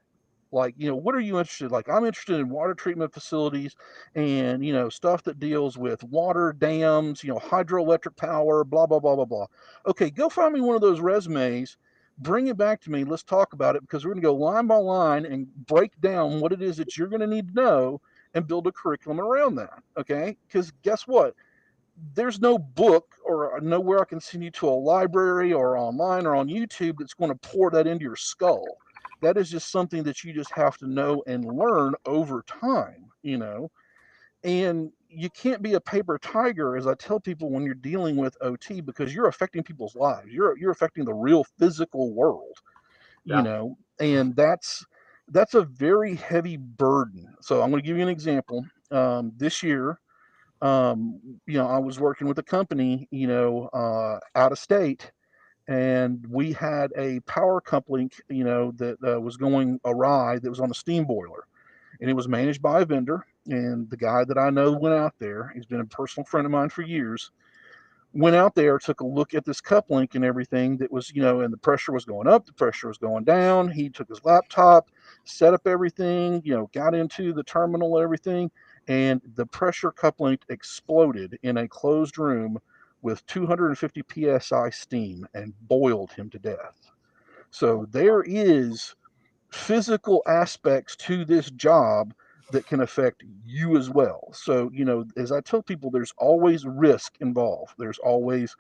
Like, what are you interested in? Like, I'm interested in water treatment facilities and, stuff that deals with water, dams, hydroelectric power, blah, blah, blah, blah, blah. Okay, go find me one of those resumes, bring it back to me. Let's talk about it because we're going to go line by line and break down what it is that you're going to need to know and build a curriculum around that. Okay, because guess what? There's no book or nowhere I can send you to a library or online or on YouTube that's going to pour that into your skull. That is just something that you just have to know and learn over time, and you can't be a paper tiger, as I tell people, when you're dealing with OT, because you're affecting people's lives. You're affecting the real physical world, and that's a very heavy burden. So I'm going to give you an example. This year, I was working with a company, out of state, and we had a power coupling, that was going awry, that was on a steam boiler, and it was managed by a vendor. And the guy that I know went out there, he's been a personal friend of mine for years, went out there, took a look at this coupling and everything that was, and the pressure was going up, the pressure was going down. He took his laptop, set up everything, got into the terminal and everything, and the pressure coupling exploded in a closed room with 250 psi steam and boiled him to death. So there is physical aspects to this job that can affect you as well. So, as I tell people, there's always risk involved. There's always,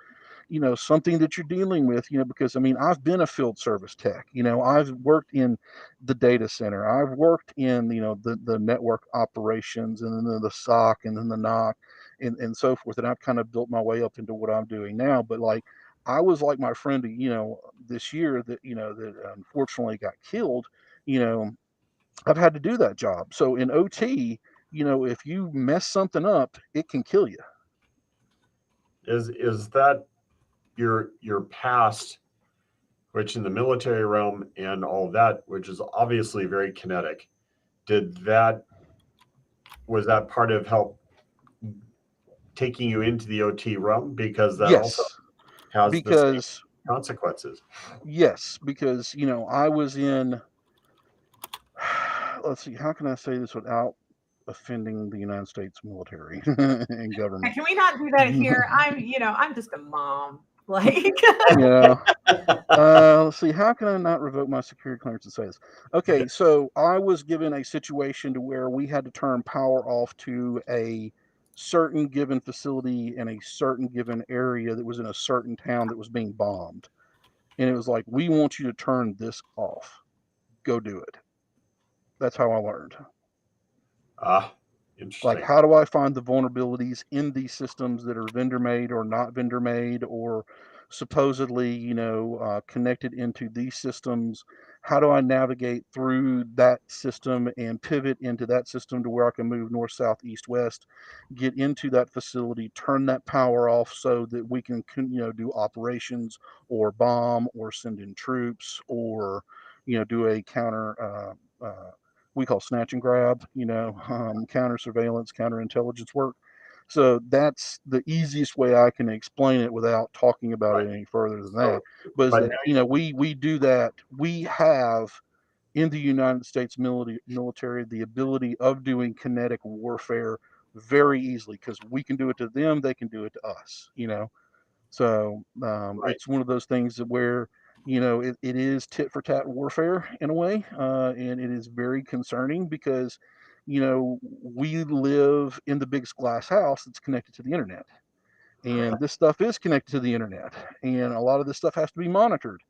something that you're dealing with, because I mean, I've been a field service tech, I've worked in the data center, I've worked in, the network operations, and then the SOC, and then the NOC, and so forth. And I've kind of built my way up into what I'm doing now. But like, I was like my friend, this year that, that unfortunately got killed, I've had to do that job. So in OT, if you mess something up, it can kill you. Is that your past, which in the military realm and all of that, which is obviously very kinetic, was that part of help taking you into the OT realm? Because that also has the same consequences. Yes, because I was in, let's see, how can I say this without offending the United States military and government? Can we not do that here? I'm just a mom. Like, let's see, how can I not revoke my security clearance and say this? Okay, so I was given a situation to where we had to turn power off to a certain given facility in a certain given area that was in a certain town that was being bombed. And it was like, we want you to turn this off. Go do it. That's how I learned. Interesting. Like, how do I find the vulnerabilities in these systems that are vendor made or not vendor made, or supposedly, connected into these systems? How do I navigate through that system and pivot into that system to where I can move north, south, east, west, get into that facility, turn that power off so that we can, do operations or bomb or send in troops or, do a counter, we call snatch and grab, counter surveillance, counterintelligence work. So that's the easiest way I can explain it without talking about it any further than that. But that, we do that. We have in the United States military the ability of doing kinetic warfare very easily, because we can do it to them, they can do it to us. So it's one of those things where it is tit for tat warfare in a way, and it is very concerning because we live in the biggest glass house that's connected to the internet, and this stuff is connected to the internet, and a lot of this stuff has to be monitored,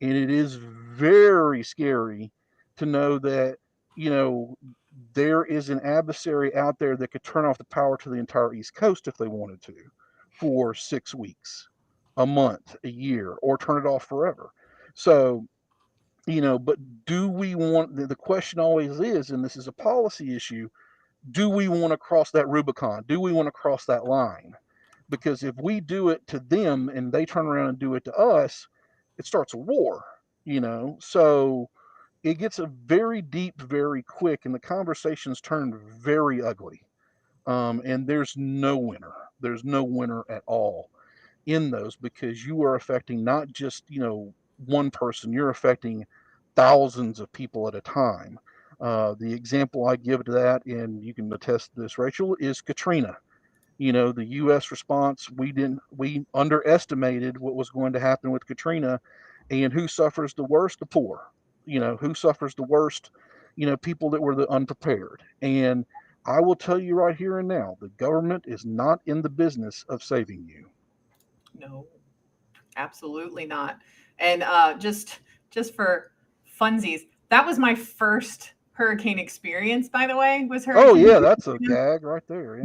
and it is very scary to know that there is an adversary out there that could turn off the power to the entire East Coast if they wanted to for 6 weeks, a month, a year, or turn it off forever. So, but do we want, the question always is, and this is a policy issue, do we want to cross that Rubicon? Do we want to cross that line? Because if we do it to them and they turn around and do it to us, it starts a war, So it gets a very deep, very quick, and the conversations turn very ugly. And there's no winner. There's no winner at all in those, because you are affecting not just, one person, you're affecting thousands of people at a time. The example I give to that, and you can attest to this, Rachel, is Katrina. The U.S. response, we underestimated what was going to happen with Katrina, and who suffers the worst? The poor. Who suffers the worst? People that were the unprepared. And I will tell you right here and now, the government is not in the business of saving you. No, absolutely not. And just for funsies, that was my first hurricane experience, by the way, was hurricane. Oh yeah, that's a gag right there.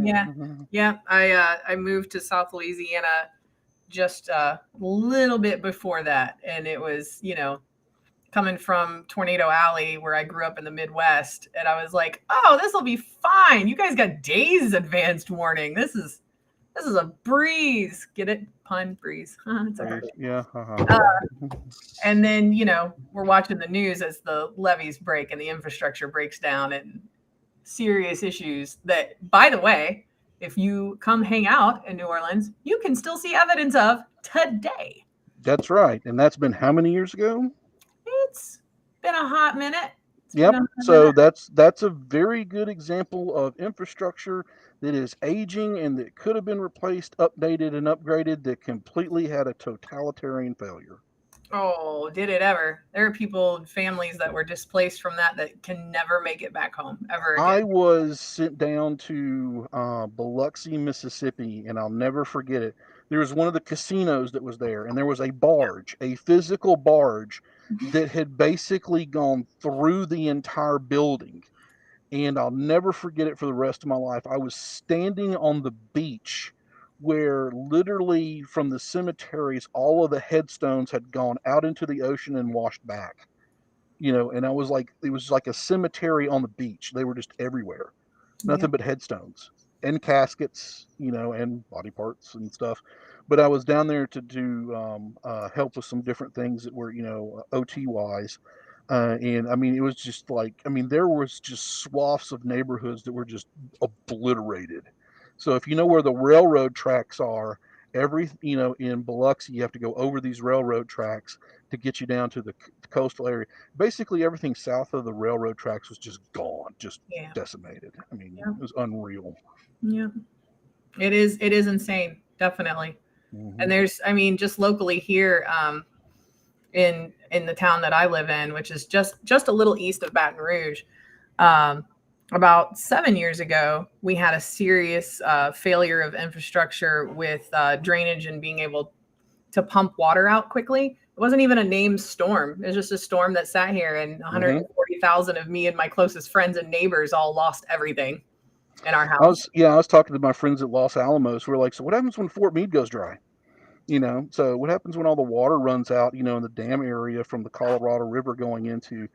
Yeah. I moved to South Louisiana just a little bit before that, and it was, coming from Tornado Alley, where I grew up in the Midwest, and I was like, oh, this will be fine. You guys got days advanced warning. This is a breeze. Get it? Pun, breeze. It's okay. Yeah. And then, we're watching the news as the levees break and the infrastructure breaks down, and serious issues that, by the way, if you come hang out in New Orleans, you can still see evidence of today. That's right. And that's been how many years ago? It's been a hot minute. Yep. So that's a very good example of infrastructure that is aging and that could have been replaced, updated, and upgraded, that completely had a totalitarian failure. Oh, did it ever? There are people, families that were displaced from that can never make it back home ever I again. was sent down to Biloxi, Mississippi, and I'll never forget it. There was one of the casinos that was there, and there was a barge, a physical barge that had basically gone through the entire building. And I'll never forget it for the rest of my life. I was standing on the beach where literally from the cemeteries, all of the headstones had gone out into the ocean and washed back. And I was like, it was like a cemetery on the beach. They were just everywhere, nothing Yep. but headstones and caskets, and body parts and stuff. But I was down there to do help with some different things that were, OT wise. And I mean, it was just like, I mean, there was just swaths of neighborhoods that were just obliterated. So if you know where the railroad tracks are, in Biloxi, you have to go over these railroad tracks to get you down to the coastal area. Basically, everything south of the railroad tracks was just gone, just Yeah. decimated. I mean, Yeah. it was unreal. Yeah. It is insane, definitely. Mm-hmm. And there's, I mean, just locally here, in the town that I live in, which is just a little east of Baton Rouge. About 7 years ago, we had a serious failure of infrastructure with drainage and being able to pump water out quickly. It wasn't even a named storm. It was just a storm that sat here, and 140,000 of me and my closest friends and neighbors all lost everything in our house. I was talking to my friends at Los Alamos. We're like, so what happens when Fort Meade goes dry? So what happens when all the water runs out, in the dam area from the Colorado River going into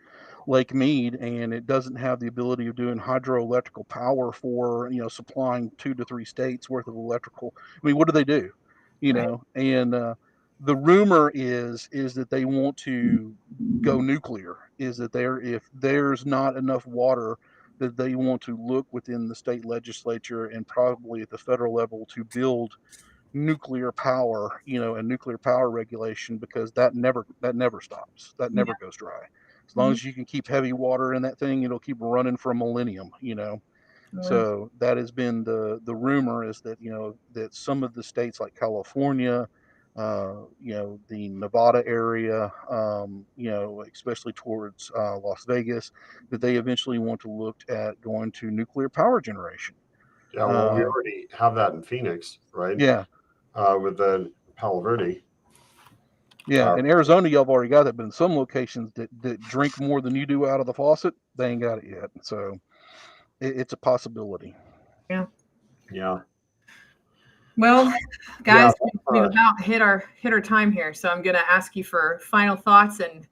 Lake Mead, and it doesn't have the ability of doing hydroelectrical power for, supplying 2 to 3 states worth of electrical. I mean, what do they do? Right. And the rumor is that they want to go nuclear, is that if there's not enough water, that they want to look within the state legislature and probably at the federal level to build nuclear power, and nuclear power regulation, because that never stops. That never goes dry. As long Mhm. as you can keep heavy water in that thing, it'll keep running for a millennium. So that has been the rumor, is that that some of the states like California, the Nevada area, especially towards Las Vegas, that they eventually want to look at going to nuclear power generation. Yeah, well, we already have that in Phoenix, right? Yeah. With the Palo Verde. Yeah, in Arizona, y'all have already got that, but in some locations that drink more than you do out of the faucet, they ain't got it yet. So it's a possibility. Yeah. Yeah. Well, guys, Yeah, we've about hit our time here, so I'm going to ask you for final thoughts, and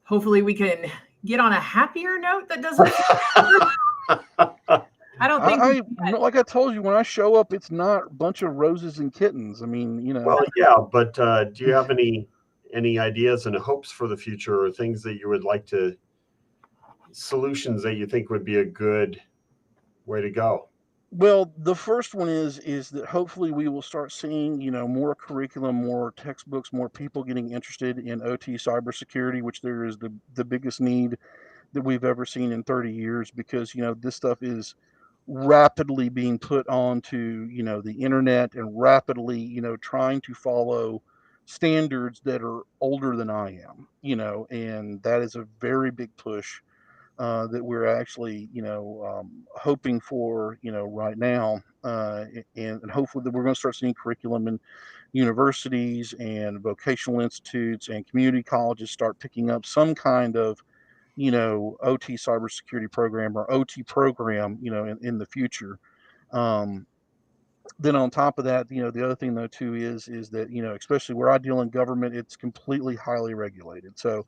hopefully we can get on a happier note that doesn't. I don't think. Like I told you, when I show up, it's not a bunch of roses and kittens. I mean, Well, yeah, but do you have any ideas and hopes for the future, or things that you would like to, solutions that you think would be a good way to go? Well, the first one is that hopefully we will start seeing, more curriculum, more textbooks, more people getting interested in OT cybersecurity, which there is the biggest need that we've ever seen in 30 years, because this stuff is rapidly being put onto the internet, and rapidly trying to follow standards that are older than I am, and that is a very big push that we're actually hoping for right now, and hopefully that we're going to start seeing curriculum in universities and vocational institutes and community colleges start picking up some kind of OT cybersecurity program or OT program, in the future. Then on top of that, the other thing though too is that, especially where I deal in government, it's completely highly regulated. So,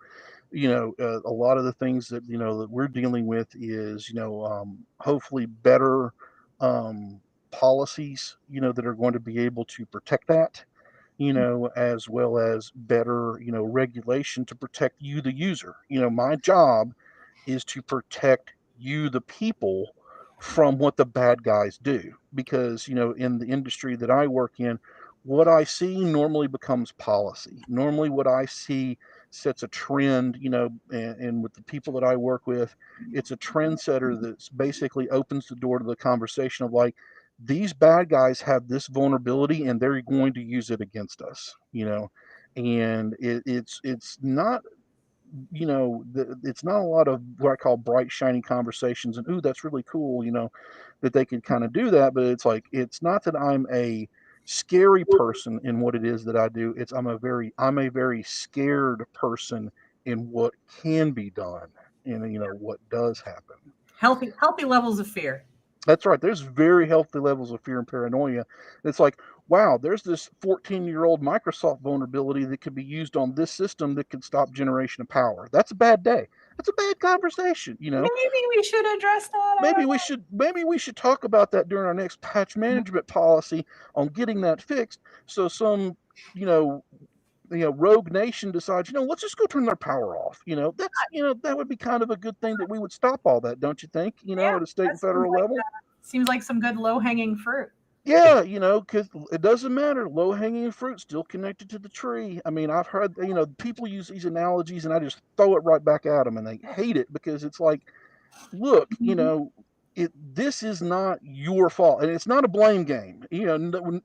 a lot of the things that, that we're dealing with is, hopefully better policies, that are going to be able to protect that, as well as better, regulation to protect you, the user. My job is to protect you, the people, from what the bad guys do. Because, in the industry that I work in, what I see normally becomes policy. Normally, what I see sets a trend, and with the people that I work with, it's a trendsetter that's basically opens the door to the conversation of like, these bad guys have this vulnerability and they're going to use it against us, and it's not, it's not a lot of what I call bright, shiny conversations and, ooh, that's really cool, that they could kind of do that. But it's like, it's not that I'm a scary person in what it is that I do. It's I'm a very scared person in what can be done and, what does happen. Healthy levels of fear. That's right. There's very healthy levels of fear and paranoia. It's like, wow, there's this 14-year-old Microsoft vulnerability that could be used on this system that could stop generation of power. That's a bad day. That's a bad conversation, Maybe we should address that. Maybe we should talk about that during our next patch management policy on getting that fixed. So some, rogue nation decides, let's just go turn their power off. That would be kind of a good thing that we would stop all that, don't you think? At a state and federal level. Seems like some good low-hanging fruit. Yeah, because it doesn't matter. Low-hanging fruit still connected to the tree. I mean, I've heard, people use these analogies, and I just throw it right back at them, and they hate it because it's like, look, this is not your fault, and it's not a blame game.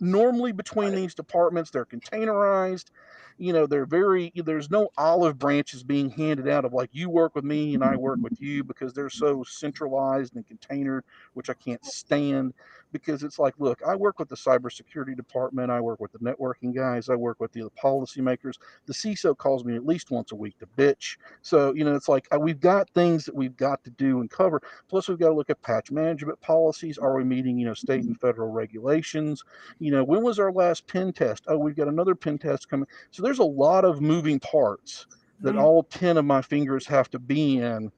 Normally between these departments, they're containerized. There's no olive branches being handed out of like, you work with me and I work with you, because they're so centralized and containered, which I can't stand. Because it's like, look, I work with the cybersecurity department, I work with the networking guys, I work with the policymakers. The CISO calls me at least once a week to bitch. So, it's like, we've got things that we've got to do and cover. Plus, we've got to look at patch management policies. Are we meeting, state and federal regulations? When was our last pen test? Oh, we've got another pen test coming. So there's a lot of moving parts that all 10 of my fingers have to be in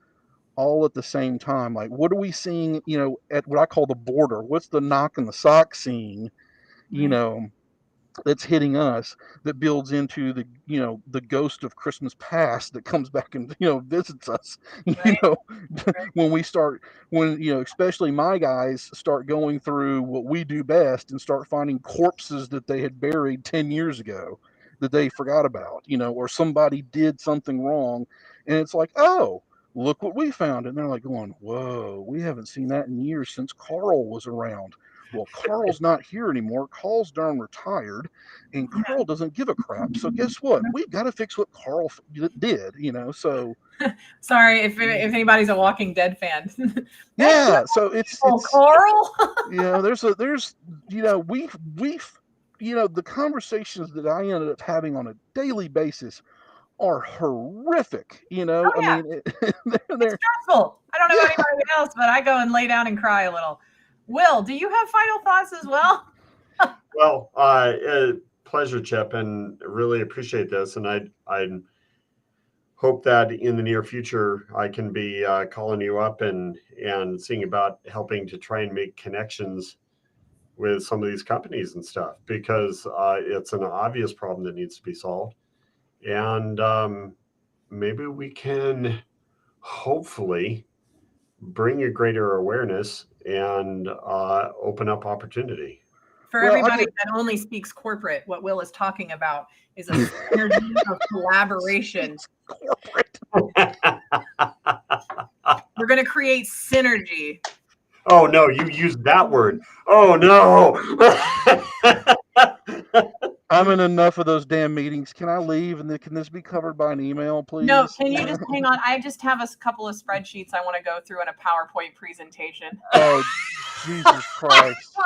all at the same time. Like, what are we seeing, at what I call the border? What's the knock in the sock scene, that's hitting us, that builds into the, the ghost of Christmas past that comes back and, visits us, when especially my guys start going through what we do best and start finding corpses that they had buried 10 years ago that they forgot about, or somebody did something wrong. And it's like, oh, look what we found. And they're like going, whoa, we haven't seen that in years since Carl was around. Well, Carl's not here anymore. Carl's darn retired, and Carl doesn't give a crap. So guess what? We've got to fix what Carl did, so. Sorry if anybody's a Walking Dead fan. Yeah, so it's Carl. The conversations that I ended up having on a daily basis are horrific. I mean, they're stressful. I don't know about anybody else, but I go and lay down and cry a little. Will, do you have final thoughts as well? Well, pleasure, Chip, and really appreciate this. And I hope that in the near future I can be calling you up and seeing about helping to try and make connections with some of these companies and stuff, because it's an obvious problem that needs to be solved. And maybe we can hopefully bring a greater awareness and open up opportunity. For everybody that only speaks corporate, what Will is talking about is a synergy of collaboration. Corporate. We're going to create synergy. Oh, no, you used that word. Oh, no. I'm in enough of those damn meetings. Can I leave, and can this be covered by an email, please? No, can you just hang on? I just have a couple of spreadsheets I want to go through in a PowerPoint presentation. Oh, Jesus Christ.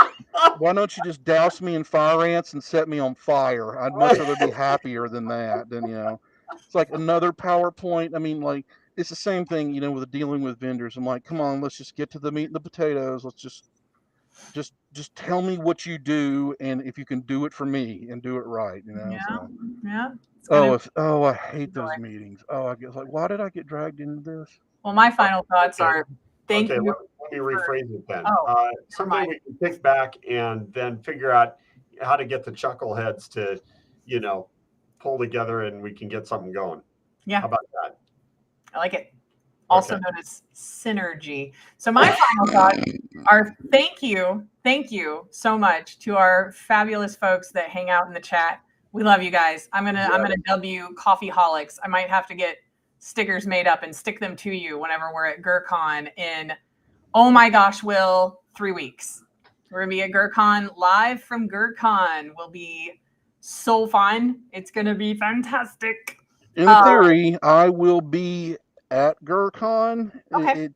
Why don't you just douse me in fire ants and set me on fire? I'd much rather be happier than that. Than, it's like another PowerPoint. I mean, like, it's the same thing, with dealing with vendors. I'm like, come on, let's just get to the meat and the potatoes. Let's just tell me what you do, and if you can do it for me and do it right, Yeah. I hate those meetings. I guess, like, why did I get dragged into this? Well, my final thoughts are thank you. Let me rephrase it then. Someday we can pick back and then figure out how to get the chuckleheads to, pull together, and we can get something going. Yeah. How about that? I like it. Also known as synergy. So my final thoughts are thank you so much to our fabulous folks that hang out in the chat. We love you guys. I'm gonna dub you coffeeholics. I might have to get stickers made up and stick them to you whenever we're at GERCON in, oh my gosh, Will, 3 weeks. We're gonna be at GERCON, live from GERCON. We'll be so fun. It's going to be fantastic. In theory, I will be at GurCon. Okay.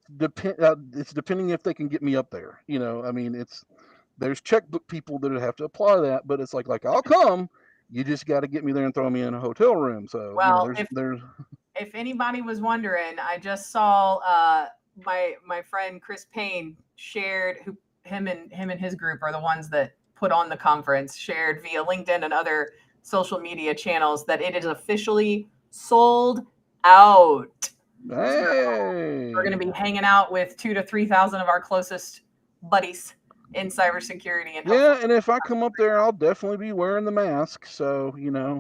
It's depending if they can get me up there. You know, I mean, there's checkbook people that have to apply that, but it's like I'll come. You just got to get me there and throw me in a hotel room. So Well, there's. If anybody was wondering, I just saw my friend Chris Payne shared him and his group are the ones that put on the conference, shared via LinkedIn and other social media channels that it is officially sold out. Hey. We're going to be hanging out with 2,000 to 3,000 of our closest buddies in cybersecurity. And yeah, and if I come up there, I'll definitely be wearing the mask. So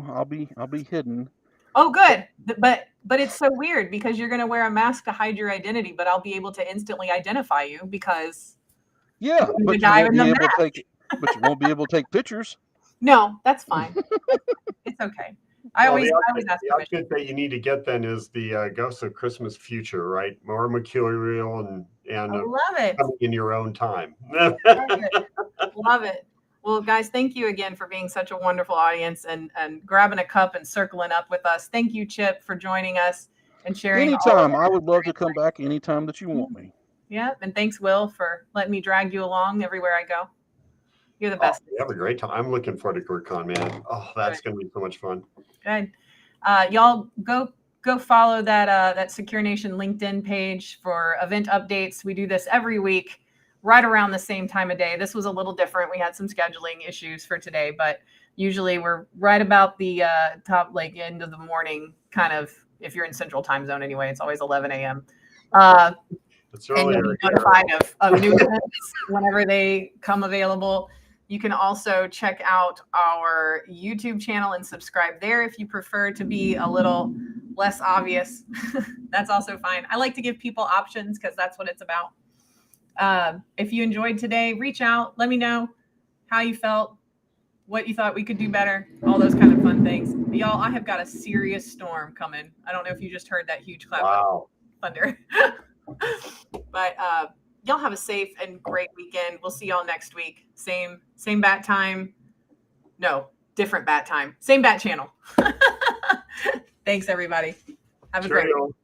I'll be hidden. Oh, good. But it's so weird because you're going to wear a mask to hide your identity, but I'll be able to instantly identify you because but you won't be able to take pictures. No, that's fine. It's okay. I always ask the outfit that you need to get then is the Ghost of Christmas Future, right? More mercurial and I love it. Coming in your own time. Love it. Well, guys, thank you again for being such a wonderful audience and grabbing a cup and circling up with us. Thank you, Chip, for joining us and sharing. Anytime. I would love to come back anytime that you want me. Yeah. And thanks, Will, for letting me drag you along everywhere I go. You're the best. You have a great time. I'm looking forward to GurCon, man. Oh, that's going to be so much fun. Good. Y'all go follow that Secure Nation LinkedIn page for event updates. We do this every week, right around the same time of day. This was a little different. We had some scheduling issues for today, but usually we're right about the top end of the morning, kind of, if you're in Central Time Zone anyway. It's always 11 a.m. It's early. And you'll be notified of new events whenever they come available. You can also check out our YouTube channel and subscribe there if you prefer to be a little less obvious. That's also fine. I like to give people options because that's what it's about. If you enjoyed today, reach out. Let me know how you felt, what you thought we could do better, all those kind of fun things. Y'all, I have got a serious storm coming. I don't know if you just heard that huge clap of thunder. But y'all have a safe and great weekend. We'll see y'all next week. Same bat time. No, different bat time. Same bat channel. Thanks, everybody. Have a great week.